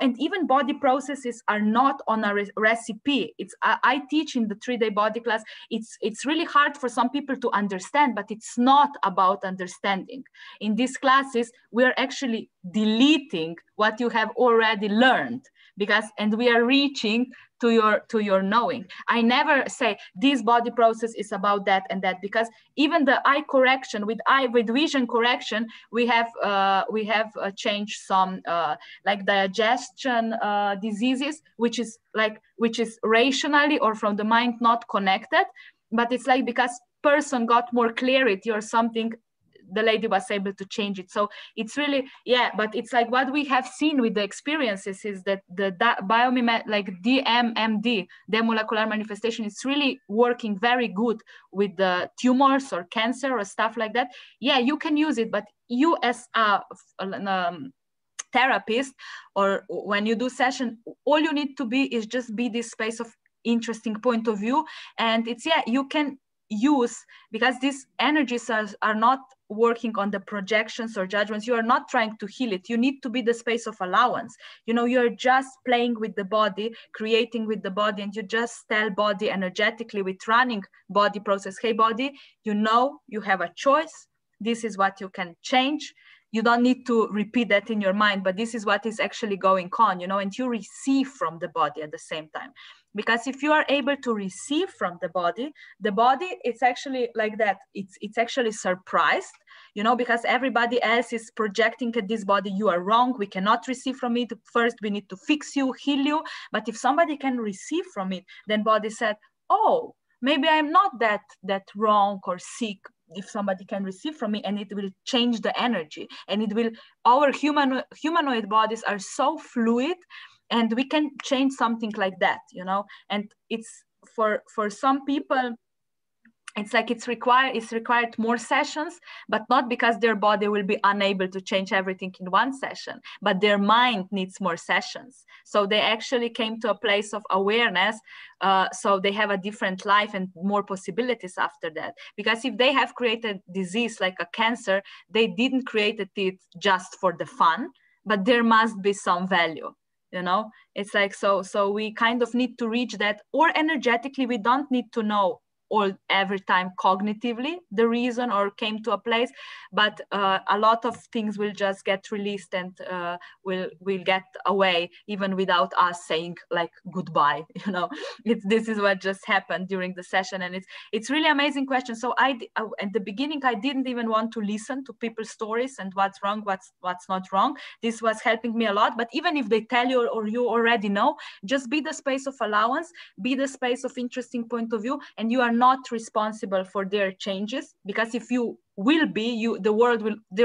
and even body processes are not on a recipe. I teach in the 3-day body class. It's really hard for some people to understand, but it's not about understanding. In these classes, we're actually deleting what you have already learned, and we are reaching to your knowing. I never say this body process is about that and that, because even the eye correction with vision correction, we have changed some like digestion diseases, which is rationally or from the mind not connected, but it's like because person got more clarity or something, the lady was able to change it. So it's really, yeah, but it's like what we have seen with the experiences is that the like DMMD, demolecular manifestation, is really working very good with the tumors or cancer or stuff like that. Yeah, you can use it, but you as a therapist, or when you do session, all you need to be is just be this space of interesting point of view. And it's, yeah, you can use, because these energies are not working on the projections or judgments. You are not trying to heal it. You need to be the space of allowance. You know, you're just playing with the body, creating with the body, and you just tell body energetically with running body process, hey body, you know, you have a choice. This is what you can change. You don't need to repeat that in your mind, but this is what is actually going on, you know, and you receive from the body at the same time. Because if you are able to receive from the body, it's actually like that. It's actually surprised, you know, because everybody else is projecting at this body, you are wrong, we cannot receive from it. First, we need to fix you, heal you. But if somebody can receive from it, then body said, oh, maybe I'm not that wrong or sick. If somebody can receive from me, and it will change the energy, and it will, our humanoid bodies are so fluid, and we can change something like that, you know. And it's for some people, it's like it's required more sessions, but not because their body will be unable to change everything in one session, but their mind needs more sessions. So they actually came to a place of awareness, so they have a different life and more possibilities after that. Because if they have created disease like a cancer, they didn't create it just for the fun, but there must be some value. You know, it's like, so we kind of need to reach that, or energetically, we don't need to know all every time cognitively the reason or came to a place, but a lot of things will just get released and will get away even without us saying like goodbye, you know. This is what just happened during the session, and it's really amazing question. So at the beginning I didn't even want to listen to people's stories and what's wrong, what's not wrong. This was helping me a lot, but even if they tell you or you already know, just be the space of allowance, be the space of interesting point of view, and you are not responsible for their changes. Because if you will be, there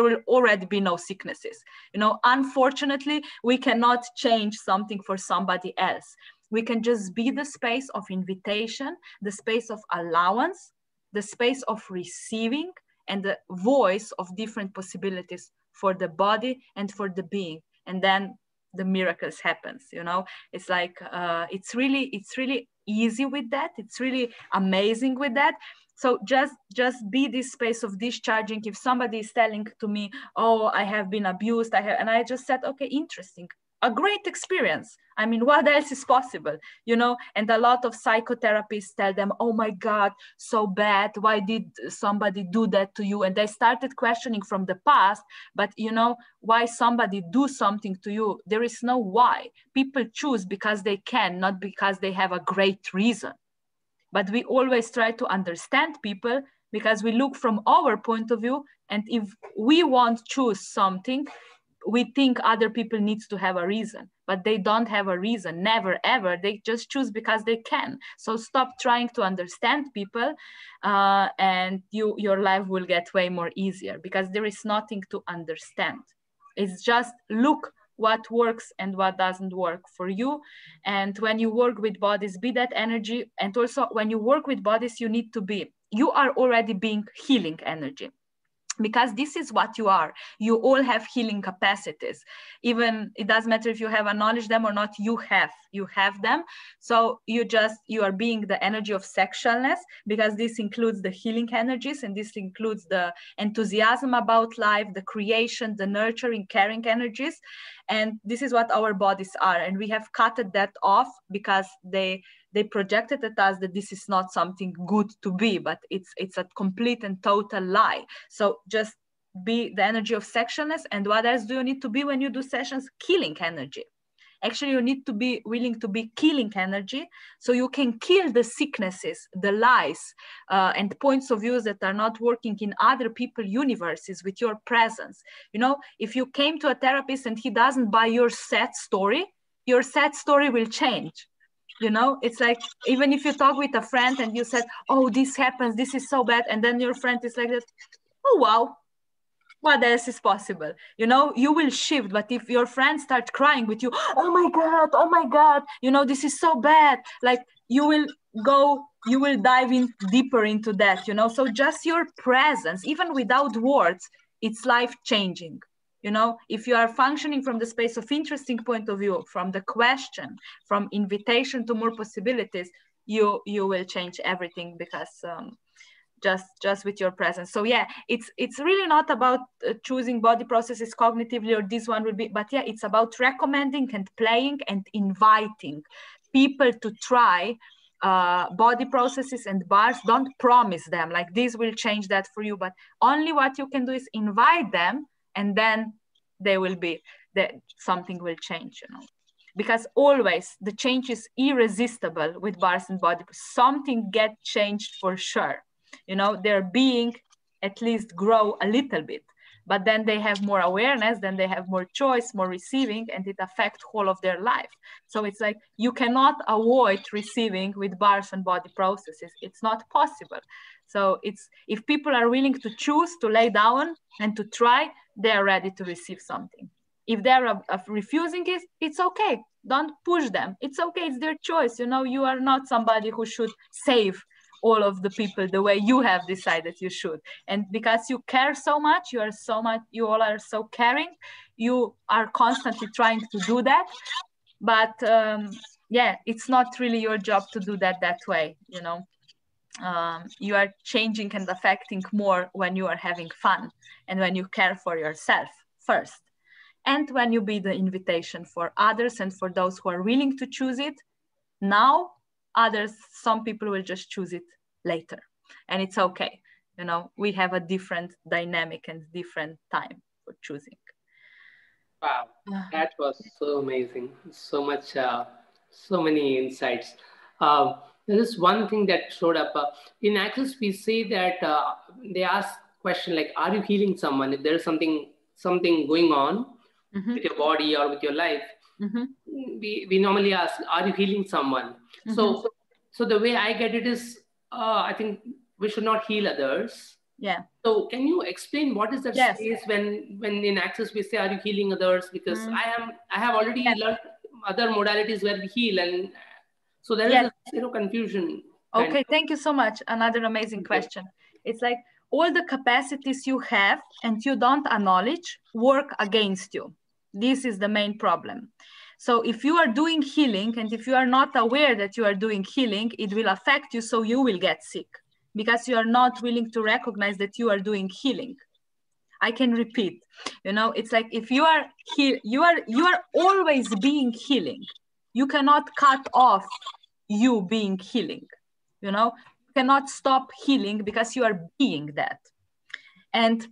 will already be no sicknesses, you know. Unfortunately, we cannot change something for somebody else. We can just be the space of invitation, the space of allowance, the space of receiving, and the voice of different possibilities for the body and for the being. And then the miracles happens, you know. It's like it's really easy with that. It's really amazing with that. So just be this space of discharging. If somebody is telling to me, oh, I have been abused, and I just said, okay, interesting, a great experience. I mean, what else is possible, you know? And a lot of psychotherapists tell them, oh my God, so bad. Why did somebody do that to you? And they started questioning from the past, but you know, why somebody do something to you? There is no why. People choose because they can, not because they have a great reason. But we always try to understand people because we look from our point of view. And if we want to choose something, we think other people needs to have a reason, but they don't have a reason, never, ever. They just choose because they can. So stop trying to understand people and your life will get way more easier, because there is nothing to understand. It's just look what works and what doesn't work for you. And when you work with bodies, be that energy. And also when you work with bodies, you are already being healing energy. Because this is what you are. You all have healing capacities. Even it doesn't matter if you have acknowledged them or not, you have them. So you are being the energy of sexualness, because this includes the healing energies, and this includes the enthusiasm about life, the creation, the nurturing, caring energies. And this is what our bodies are. And we have cut that off because they projected at us that this is not something good to be, but it's a complete and total lie. So just be the energy of sexualness. And what else do you need to be when you do sessions? Killing energy. Actually, you need to be willing to be killing energy, so you can kill the sicknesses, the lies, and points of views that are not working in other people's universes with your presence. You know, if you came to a therapist and he doesn't buy your sad story will change. You know, it's like, even if you talk with a friend and you said, oh, this happens, this is so bad. And then your friend is like, oh, wow, what else is possible? You know, you will shift, but if your friends start crying with you, oh my God, you know, this is so bad. Like you will dive in deeper into that, you know? So just your presence, even without words, it's life-changing. You know, if you are functioning from the space of interesting point of view, from the question, from invitation to more possibilities, you will change everything, because just with your presence. So yeah, it's really not about choosing body processes cognitively, or this one will be, but yeah, it's about recommending and playing and inviting people to try body processes and bars. Don't promise them like this will change that for you, but only what you can do is invite them, and then they will be that something will change, you know, because always the change is irresistible with bars and body. Something get changed for sure, you know, their being at least grow a little bit, but then they have more awareness, then they have more choice, more receiving, and it affects whole of their life. So it's like you cannot avoid receiving with bars and body processes. It's not possible. So it's, if people are willing to choose to lay down and to try, they are ready to receive something. If they're refusing it, it's okay. Don't push them. It's okay. It's their choice. You know, you are not somebody who should save all of the people the way you have decided you should. And because you care so much, you all are so caring, you are constantly trying to do that. But yeah, it's not really your job to do that way, you know. You are changing and affecting more when you are having fun and when you care for yourself first. And when you be the invitation for others and for those who are willing to choose it now, others, some people will just choose it later. And it's okay. You know, we have a different dynamic and different time for choosing. Wow, that was so amazing. So much, so many insights. There is one thing that showed up. In Access, we say that they ask question like, are you healing someone? If there's something going on with your body or with your life, we normally ask, are you healing someone? So the way I get it is, I think we should not heal others. Yeah. So can you explain what is that space when in Access we say, are you healing others? Because I have already learned other modalities where we heal, and so there is a confusion. Okay, thank you so much. Another amazing question. It's like all the capacities you have and you don't acknowledge work against you. This is the main problem. So if you are doing healing and if you are not aware that you are doing healing, it will affect you, so you will get sick because you are not willing to recognize that you are doing healing. I can repeat, you know, it's like if you are you are always being healing. You cannot cut off you being healing, you know, you cannot stop healing because you are being that. And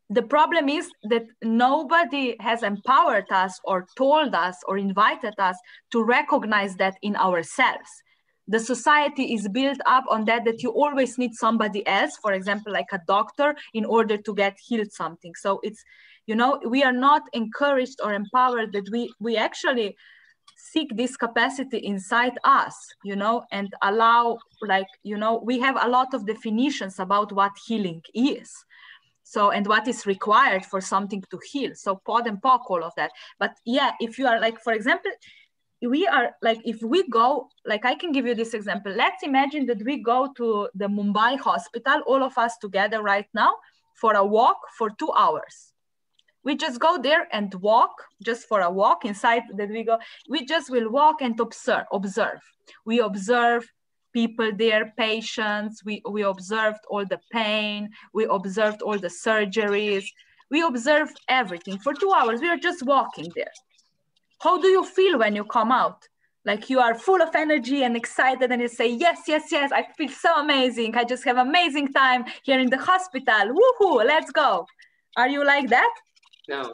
the problem is that nobody has empowered us or told us or invited us to recognize that in ourselves. The society is built up on that you always need somebody else, for example, like a doctor, in order to get healed something. So it's, you know, we are not encouraged or empowered that we actually seek this capacity inside us, you know, and allow, like, you know, we have a lot of definitions about what healing is. So, and what is required for something to heal. So POD and POC, all of that. But yeah, if you are like, for example, we are like, if we go, like, I can give you this example. Let's imagine that we go to the Mumbai hospital, all of us together right now, for a walk for 2 hours. We just go there and walk, just for a walk inside that we go. We just will walk and observe. We observe people there, patients. We observed all the pain. We observed all the surgeries. We observed everything. For 2 hours, we are just walking there. How do you feel when you come out? Like you are full of energy and excited and you say, yes, yes, yes, I feel so amazing. I just have amazing time here in the hospital. Woohoo, let's go. Are you like that? No.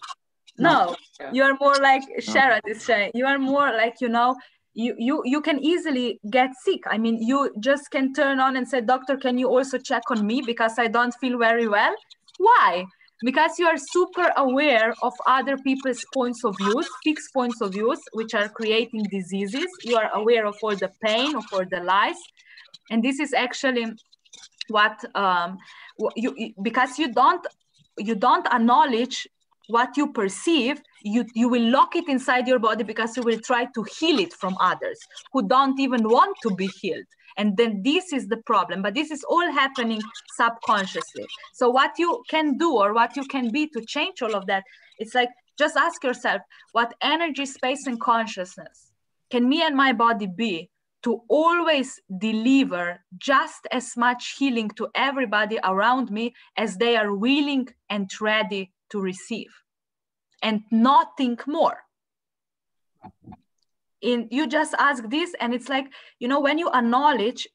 Yeah. You are more like Sharon is saying. You are more like, you know, you can easily get sick. I mean, you just can turn on and say, doctor, can you also check on me because I don't feel very well? Why? Because you are super aware of other people's points of views, fixed points of views, which are creating diseases. You are aware of all the pain, of all the lies. And this is actually what, because you don't you don't acknowledge what you perceive, you will lock it inside your body because you will try to heal it from others who don't even want to be healed. And then this is the problem, but this is all happening subconsciously. So what you can do or what you can be to change all of that, it's like, just ask yourself, what energy, space, and consciousness can me and my body be to always deliver just as much healing to everybody around me as they are willing and ready to receive, and not think more. You just ask this, and it's like, you know, when you acknowledge,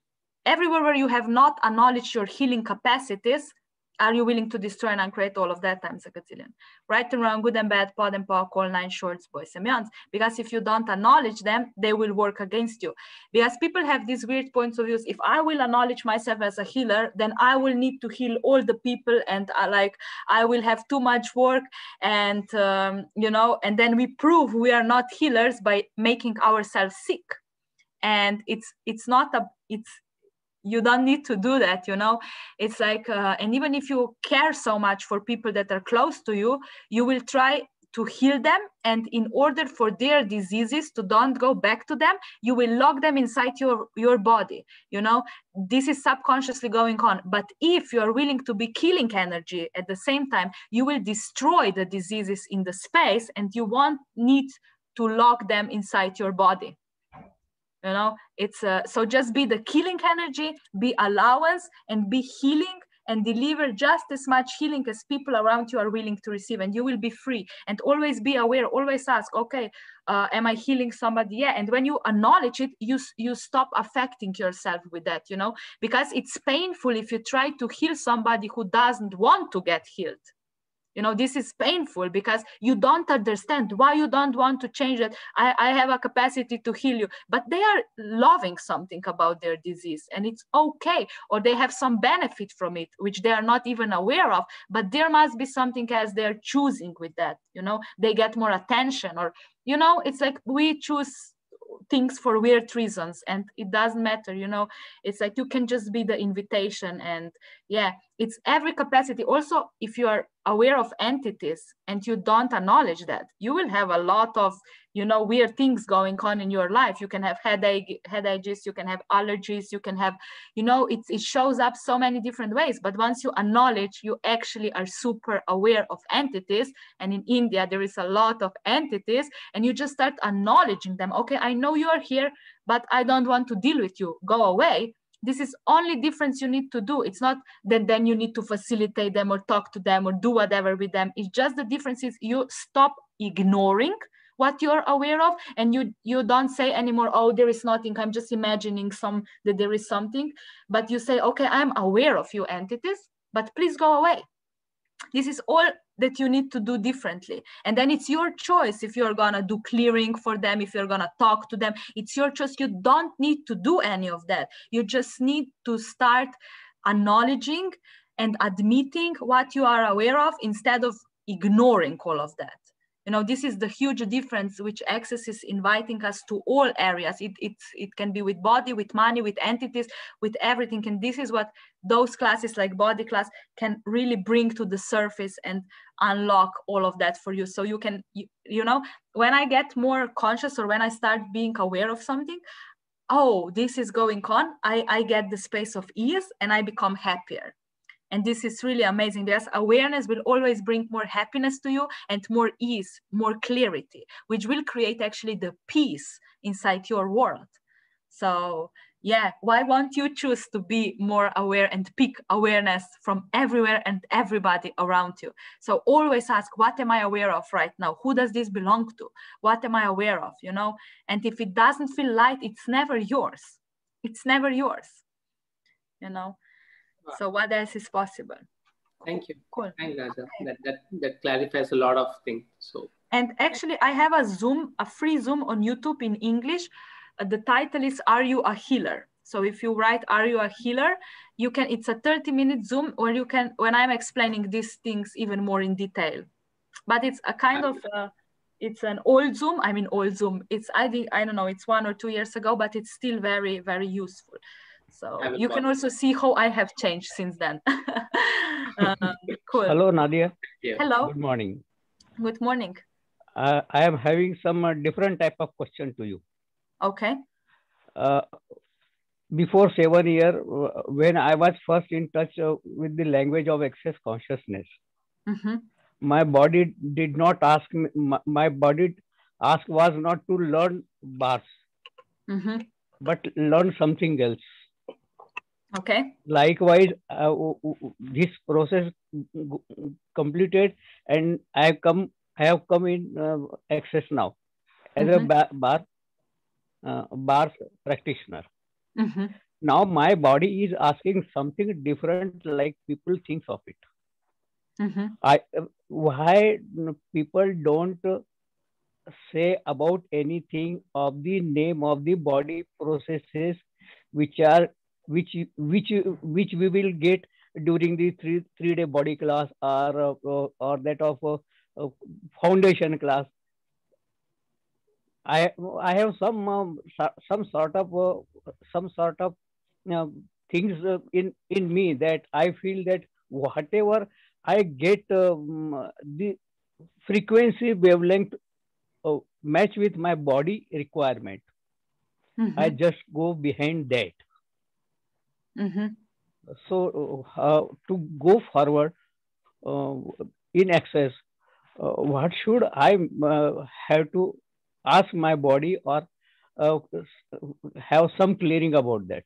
everywhere where you have not acknowledged your healing capacities, are you willing to destroy and uncreate all of that times a gazillion? Right and wrong, good and bad, pod and power, call, nine shorts, boys and beyonds. Because if you don't acknowledge them, they will work against you. Because people have these weird points of views. If I will acknowledge myself as a healer, then I will need to heal all the people, and I will have too much work, and you know, and then we prove we are not healers by making ourselves sick. And you don't need to do that, you know. It's like, and even if you care so much for people that are close to you, you will try to heal them. And in order for their diseases to don't go back to them, you will lock them inside your body. You know, this is subconsciously going on. But if you're willing to be killing energy at the same time, you will destroy the diseases in the space, and you won't need to lock them inside your body. You know, it's so just be the killing energy, be allowance, and be healing, and deliver just as much healing as people around you are willing to receive, and you will be free. And always be aware, always ask, okay, am I healing somebody? Yeah. And when you acknowledge it, you stop affecting yourself with that, you know, because it's painful if you try to heal somebody who doesn't want to get healed. You know, this is painful because you don't understand why you don't want to change it. I have a capacity to heal you, but they are loving something about their disease, and it's okay. Or they have some benefit from it, which they are not even aware of, but there must be something else they're choosing with that. You know, they get more attention, or, you know, it's like we choose things for weird reasons, and it doesn't matter, you know. It's like you can just be the invitation. And yeah, it's every capacity. Also, if you are aware of entities and you don't acknowledge that, you will have a lot of, you know, weird things going on in your life. You can have headaches, you can have allergies, you can have, you know, it shows up so many different ways. But once you acknowledge, you actually are super aware of entities. And in India, there is a lot of entities, and you just start acknowledging them. Okay, I know you are here, but I don't want to deal with you. Go away. This is only difference you need to do. It's not that then you need to facilitate them or talk to them or do whatever with them. It's just the difference is you stop ignoring what you're aware of, and you don't say anymore, oh, there is nothing, I'm just imagining that there is something. But you say, okay, I'm aware of you entities, but please go away. This is all that you need to do differently. And then it's your choice if you're gonna do clearing for them, if you're gonna talk to them. It's your choice. You don't need to do any of that. You just need to start acknowledging and admitting what you are aware of instead of ignoring all of that. You know, this is the huge difference which Access is inviting us to all areas. It can be with body, with money, with entities, with everything. And this is what those classes like body class can really bring to the surface and unlock all of that for you. So you can, you know, when I get more conscious or when I start being aware of something, oh, this is going on, I get the space of ease and I become happier. And this is really amazing. There's awareness will always bring more happiness to you and more ease, more clarity, which will create actually the peace inside your world. So yeah, why won't you choose to be more aware and pick awareness from everywhere and everybody around you? So always ask, what am I aware of right now? Who does this belong to? What am I aware of, you know? And if it doesn't feel light, it's never yours. It's never yours, you know? So what else is possible? Thank you. Cool. Thanks, Nadia. That clarifies a lot of things. So. And actually, I have a free Zoom on YouTube in English. The title is "Are You a Healer?" So if you write "Are you a healer?" you can. It's a 30-minute Zoom where you can, when I'm explaining these things even more in detail. But it's a kind of it's an old Zoom. I mean, old Zoom. It's I don't know. It's 1 or 2 years ago, but it's still very, very useful. So you can also see how I have changed since then. Cool. Hello, Nadia. Yeah. Hello. Good morning. Good morning. I am having some different type of question to you. Okay. Before 7 years, when I was first in touch with the language of access consciousness, my body did not ask me, my body ask was not to learn bars, but learn something else. Okay. Likewise, this process completed, and I have come in access now as a bar practitioner. Now my body is asking something different, like people think of it. Why people don't say about anything of the name of the body processes which we will get during the three-day body class or that of foundation class. I have some sort of things in me that I feel that whatever I get the frequency wavelength match with my body requirement. I just go behind that. So to go forward in access, what should I have to ask my body or have some clearing about that?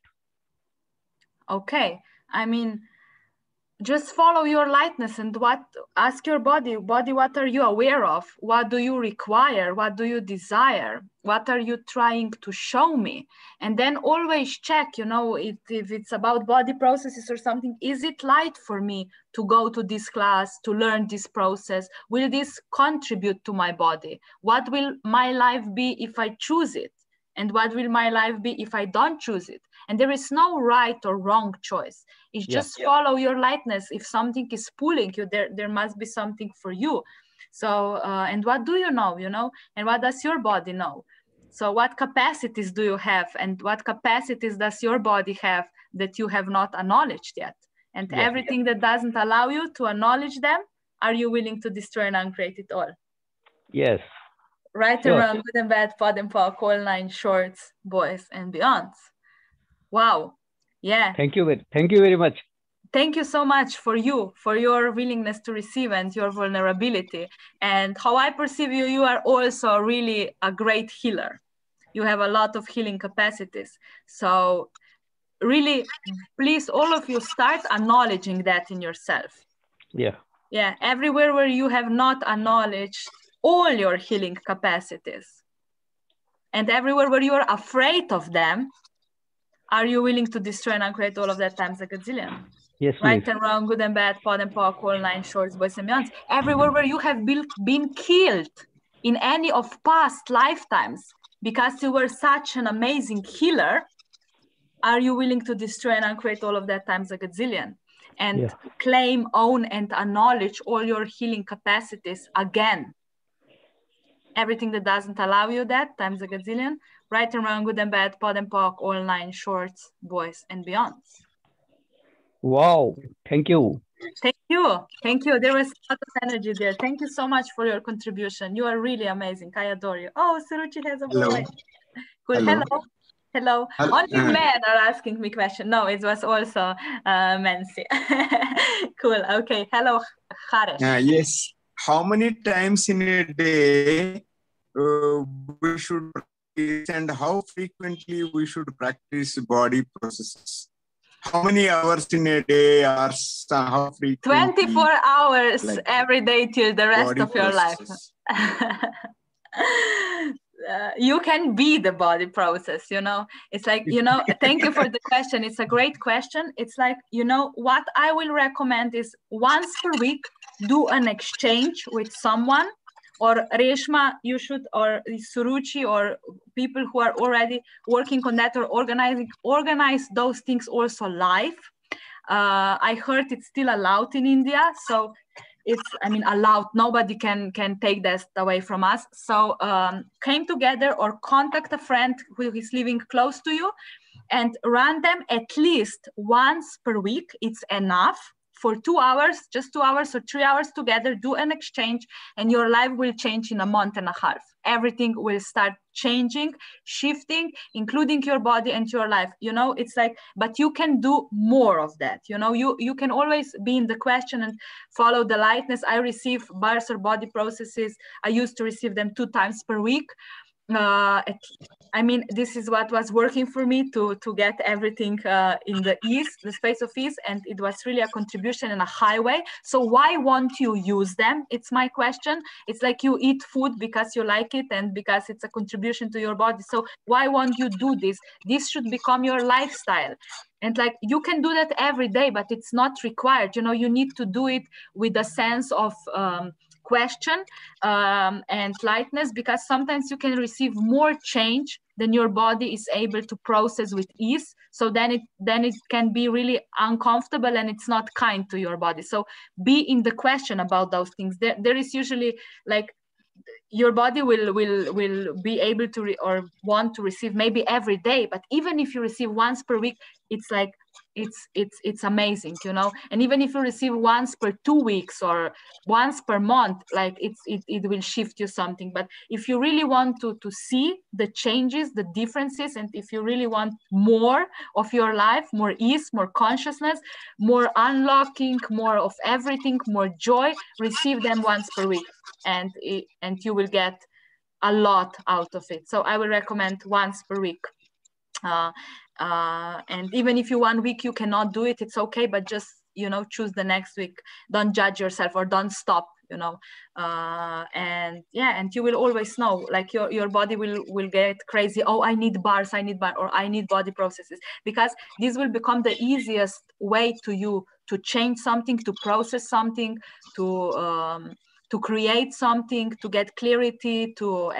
Okay. I mean, just follow your lightness and ask your body, what are you aware of? What do you require? What do you desire? What are you trying to show me? And then always check, you know, if it's about body processes or something, is it light for me to go to this class, to learn this process? Will this contribute to my body? What will my life be if I choose it? And what will my life be if I don't choose it? And there is no right or wrong choice. It's just follow your lightness. If something is pulling you, there must be something for you. So, and what do you know, and what does your body know? So what capacities do you have, and what capacities does your body have that you have not acknowledged yet? And everything that doesn't allow you to acknowledge them, are you willing to destroy and uncreate it all? Yes. Right and wrong, good and bad, pod and pock, all 9 shorts, boys and beyonds. Wow. Yeah. Thank you very much. Thank you so much for your willingness to receive and your vulnerability. And how I perceive you, you are also really a great healer. You have a lot of healing capacities. So really, please, all of you, start acknowledging that in yourself. Yeah. Yeah. Everywhere where you have not acknowledged all your healing capacities, and everywhere where you are afraid of them, are you willing to destroy and uncreate all of that times a gazillion? Yes, right please. and wrong, good and bad, pod and pock, all 9 shorts, boys and beyonds. Everywhere where you have been killed in any of past lifetimes because you were such an amazing healer, are you willing to destroy and uncreate all of that times a gazillion? And claim, own, and acknowledge all your healing capacities again. Everything that doesn't allow you that times a gazillion, right and wrong, good and bad, pod and pock, all 9 shorts, boys and beyonds. Wow, thank you. Thank you. Thank you. There was a lot of energy there. Thank you so much for your contribution. You are really amazing. I adore you. Oh, Suruchi has a boy. Cool. Hello. Only men are asking me questions. No, it was also Mansi. Cool. Okay. Hello, Haresh. Yes. How many times in a day we should practice, and how frequently we should practice body processes? How many hours in a day, or how frequently? 24 hours every day till the rest of your life. You can be the body process, It's like, thank you for the question. It's a great question. It's like, what I will recommend is once per week, do an exchange with someone, or Reshma, you should, or Suruchi, or people who are already working on that or organize those things also live. I heard it's still allowed in India. So it's, I mean, allowed. Nobody can take that away from us. So came together or contact a friend who is living close to you and run them at least once per week. It's enough. For 2 hours, just 2 hours or 3 hours together, do an exchange, and your life will change in a month and a half. Everything will start changing, shifting, including your body and your life. You know, it's like, but you can do more of that. You know, you can always be in the question and follow the lightness. I receive bars or body processes. I used to receive them 2 times per week. I mean, this is what was working for me to get everything in the ease, the space of ease, and it was really a contribution in a highway. So why won't you use them? It's my question. It's like you eat food because you like it and because it's a contribution to your body. So why won't you do this? This should become your lifestyle. And like, you can do that every day, but it's not required. You know, you need to do it with a sense of question and lightness, because sometimes you can receive more change than your body is able to process with ease. So then it can be really uncomfortable and it's not kind to your body. So be in the question about those things. There is usually like, your body will be able to or want to receive maybe every day, but even if you receive once per week, it's like it's amazing, you know. And even if you receive once per 2 weeks or once per month, like it will shift you something. But if you really want to see the changes, the differences, and if you really want more of your life, more ease, more consciousness, more unlocking, more of everything, more joy, receive them once per week, and you will get a lot out of it. So I will recommend once per week. And even if you 1 week you cannot do it, it's okay, but just, you know, choose the next week. Don't judge yourself or don't stop, you know. And yeah, and you will always know, like your body will get crazy. Oh, I need bars, or I need body processes, because this will become the easiest way to you to change something, to process something, to create something, to get clarity, to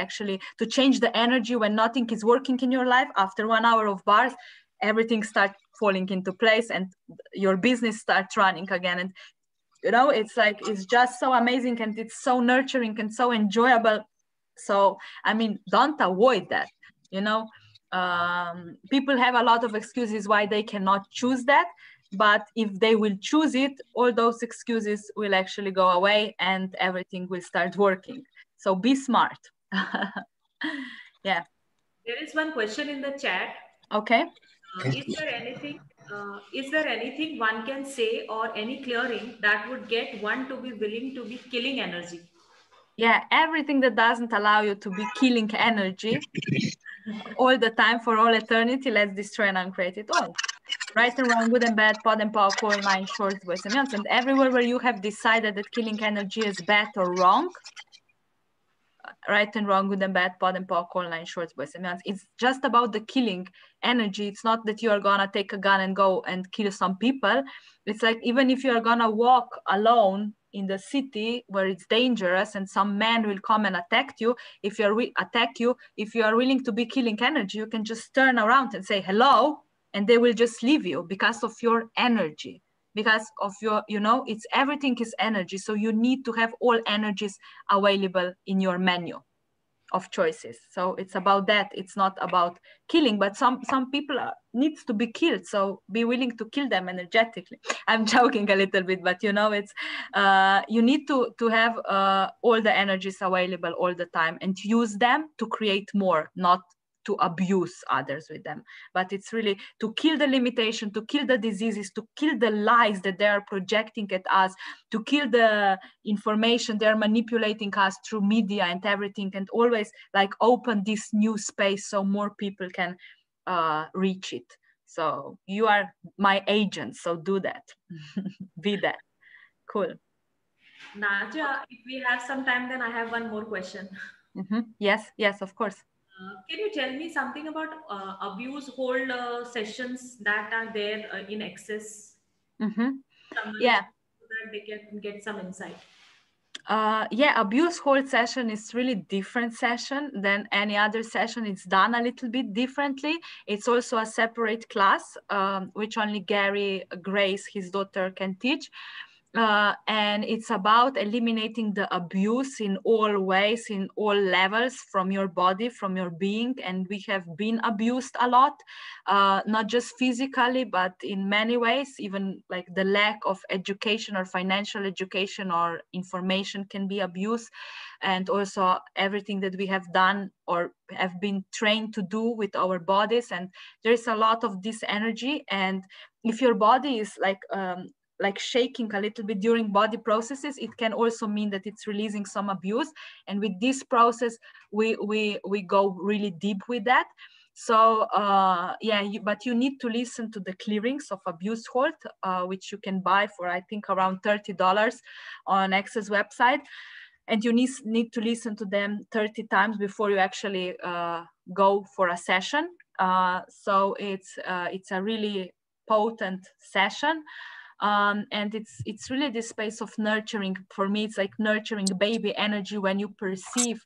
change the energy when nothing is working in your life. After 1 hour of bars, everything starts falling into place and your business starts running again. And, you know, it's like, it's just so amazing and it's so nurturing and so enjoyable. So, I mean, don't avoid that, you know. People have a lot of excuses why they cannot choose that. But if they will choose it, all those excuses will actually go away and everything will start working. So be smart. Yeah. There is one question in the chat. Okay. Is there anything one can say or any clearing that would get one to be willing to be killing energy? Yeah, everything that doesn't allow you to be killing energy all the time for all eternity, let's destroy and uncreate it all. Right and wrong, good and bad, pod and power, coil, mind, shorts, boys and youngs. And everywhere where you have decided that killing energy is bad or wrong, right and wrong, good and bad, pod and power, coil, nine shorts, boys and youngs. It's just about the killing energy. It's not that you are gonna take a gun and go and kill some people. It's like, even if you are gonna walk alone in the city where it's dangerous and some man will come and attack you, if you are willing to be killing energy, you can just turn around and say hello, and they will just leave you because of your energy, because of your, you know, it's everything is energy. So you need to have all energies available in your menu of choices. So it's about that. It's not about killing, but some people needs to be killed. So be willing to kill them energetically. I'm joking a little bit, but you know, it's you need to have all the energies available all the time and use them to create more, not to abuse others with them. But it's really to kill the limitation, to kill the diseases, to kill the lies that they are projecting at us, to kill the information they're manipulating us through media and everything, and always like open this new space so more people can reach it. So you are my agent, so do that. Be that. Cool. Nadia, if we have some time, then I have one more question. Mm-hmm. Yes, of course. Can you tell me something about abuse hold sessions that are there in excess? Mm-hmm. Yeah. So that they can get some insight. Yeah, abuse hold session is really different session than any other session. It's done a little bit differently. It's also a separate class, which only Gary Grace, his daughter, can teach. and it's about eliminating the abuse in all ways, in all levels, from your body, from your being. And we have been abused a lot, not just physically, but in many ways. Even like the lack of education or financial education or information can be abused. And also everything that we have done or have been trained to do with our bodies. And there is a lot of this energy. And if your body is like shaking a little bit during body processes, it can also mean that it's releasing some abuse. And with this process, we go really deep with that. So but you need to listen to the clearings of Abuse Hold, which you can buy for, I think, around $30 on Access website. And you need to listen to them 30 times before you actually go for a session. So it's a really potent session. And it's really this space of nurturing. For me, it's like nurturing baby energy when you perceive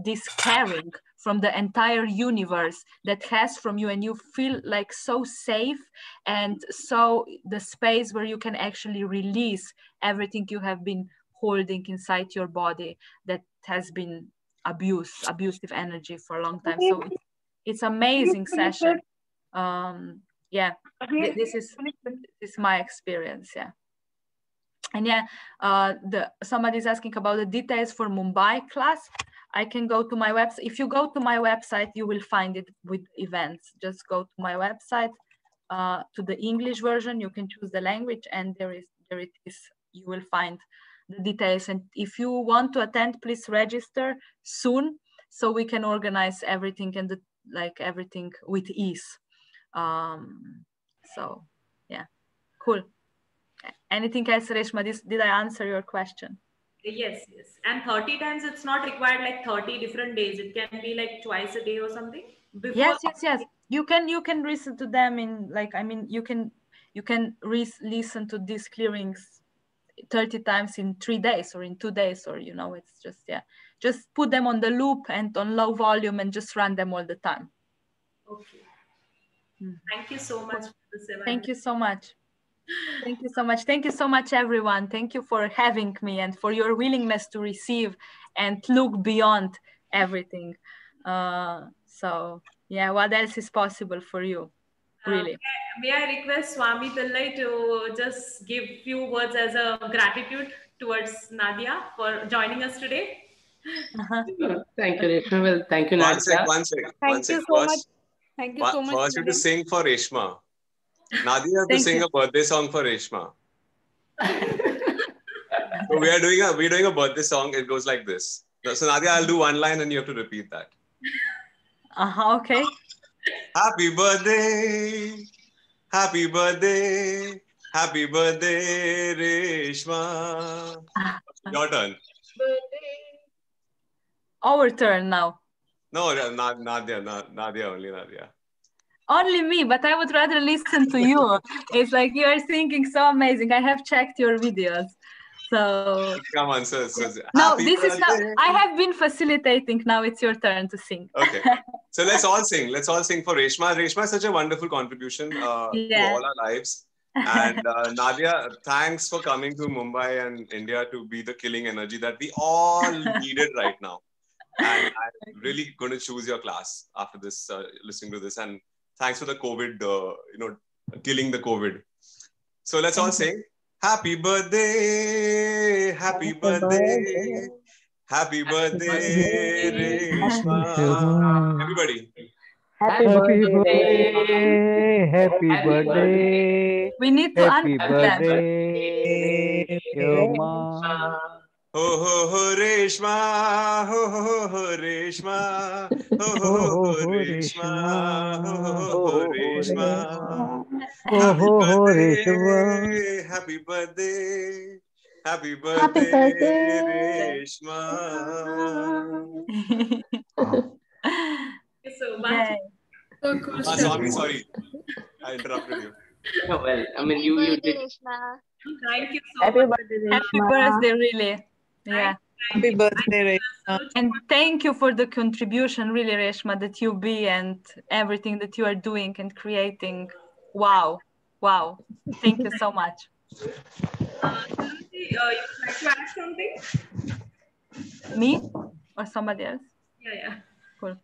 this caring from the entire universe that has from you, and you feel like so safe, and so the space where you can actually release everything you have been holding inside your body that has been abusive energy for a long time. So it's amazing session. Yeah, this is my experience. Yeah. And yeah, somebody's asking about the details for Mumbai class. I can go to my website. If you go to my website, you will find it with events. Just go to my website, to the English version. You can choose the language, and there it is. You will find the details. And if you want to attend, please register soon so we can organize everything and everything with ease. So yeah, cool. Anything else, Reshma? Did I answer your question? Yes. And 30 times, it's not required like 30 different days. It can be like twice a day or something. Yes. You can listen to them in you can listen to these clearings 30 times in 3 days or in 2 days, or it's just just put them on the loop and on low volume and just run them all the time. Okay. Thank you so much for this event. Thank you so much. Thank you so much. Thank you so much, everyone. Thank you for having me and for your willingness to receive and look beyond everything. So yeah, what else is possible for you, really? May I request Swami Pillai to just give few words as a gratitude towards Nadia for joining us today? Thank you, Reshma. Well, thank you, Nadia. One sec. Thank you so much. Thank you so much. First, you have to sing for Reshma. Nadia, you have to sing a birthday song for Reshma. So we're doing a birthday song. It goes like this. So Nadia, I'll do one line and you have to repeat that. Okay. Happy birthday. Happy birthday. Happy birthday, Reshma. Your turn. Our turn now. No, Nadia only, Nadia. Only me, but I would rather listen to you. It's like you are singing so amazing. I have checked your videos. So come on, sir. No, this is now. I have been facilitating. Now it's your turn to sing. Okay. So let's all sing. Let's all sing for Reshma. Reshma is such a wonderful contribution to all our lives. And Nadia, thanks for coming to Mumbai and India to be the killing energy that we all needed right now. And I'm really going to choose your class after this, listening to this. And thanks for the COVID, killing the COVID. So let's all sing. Happy birthday, happy birthday, happy birthday, Reshma. Everybody. Happy birthday, happy birthday. We need to happy birthday, Reshma. Ho ho ho Reshma, ho ho ho Reshma, ho ho ho Reshma, ho ho Reshma. Happy birthday, happy birthday, Reshma. Thank you so much. So cool. Swami, sorry, I interrupted you. No, well, I mean, you did. Thank you so much. Happy birthday, really. Yeah. Happy birthday, Reshma. And thank you for the contribution, really, Reshma, that you be and everything that you are doing and creating. Wow. Wow. Thank you so much. Suruchi, you would like to add something? Me or somebody else? Yeah. Cool.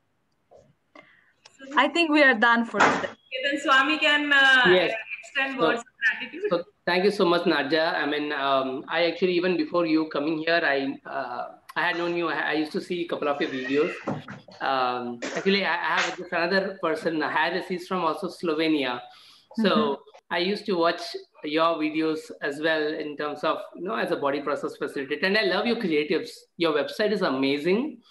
I think we are done for today. Okay, then Swami can Yes. extend words of gratitude. So thank you so much, Nadja. I mean, I actually, even before you coming here, I had known you. I used to see a couple of your videos. Actually, I have this another person, Harris. He's from also Slovenia. So I used to watch your videos as well in terms of, as a body process facilitator. And I love your creatives. Your website is amazing.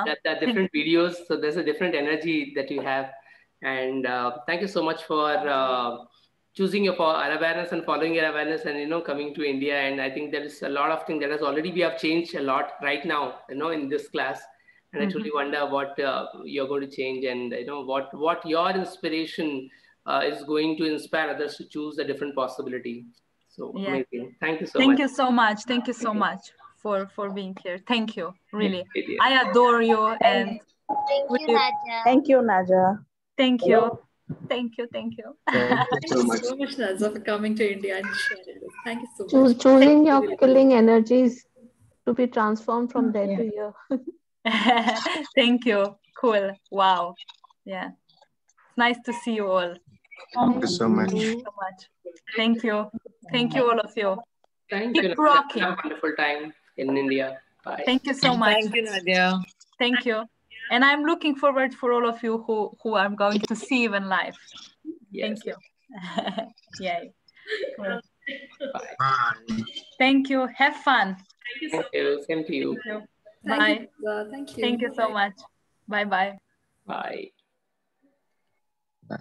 That different videos. So there's a different energy that you have. And thank you so much for choosing your awareness and following your awareness and, coming to India. And I think there is a lot of things that has already, we have changed a lot right now, in this class. And I truly wonder what you're going to change and, what your inspiration is going to inspire others to choose a different possibility. So amazing. Thank you so much. Thank you so much. Thank you so much for being here. Thank you. Really. I adore you. And thank you, Nadja. Thank you, Nadja. Thank you. Thank you. Thank you so much, Nadja, for coming to India and sharing this. Thank you so much. Choosing your killing energies to be transformed from there to here. Thank you. Cool. Wow. Yeah. Nice to see you all. Thank you so much. Thank you. Thank you, all of you. Thank Keep you. rocking. Have a wonderful time in India. Bye. Thank you so much. Thank you, Nadja. Thank you. And I'm looking forward for all of you who I'm going to see even live. Yes. Thank you. Yay. Cool. Bye. Thank you. Have fun. Thank you. Same to you. Bye. Thank you. Thank you so much. Bye-bye. Bye. Bye.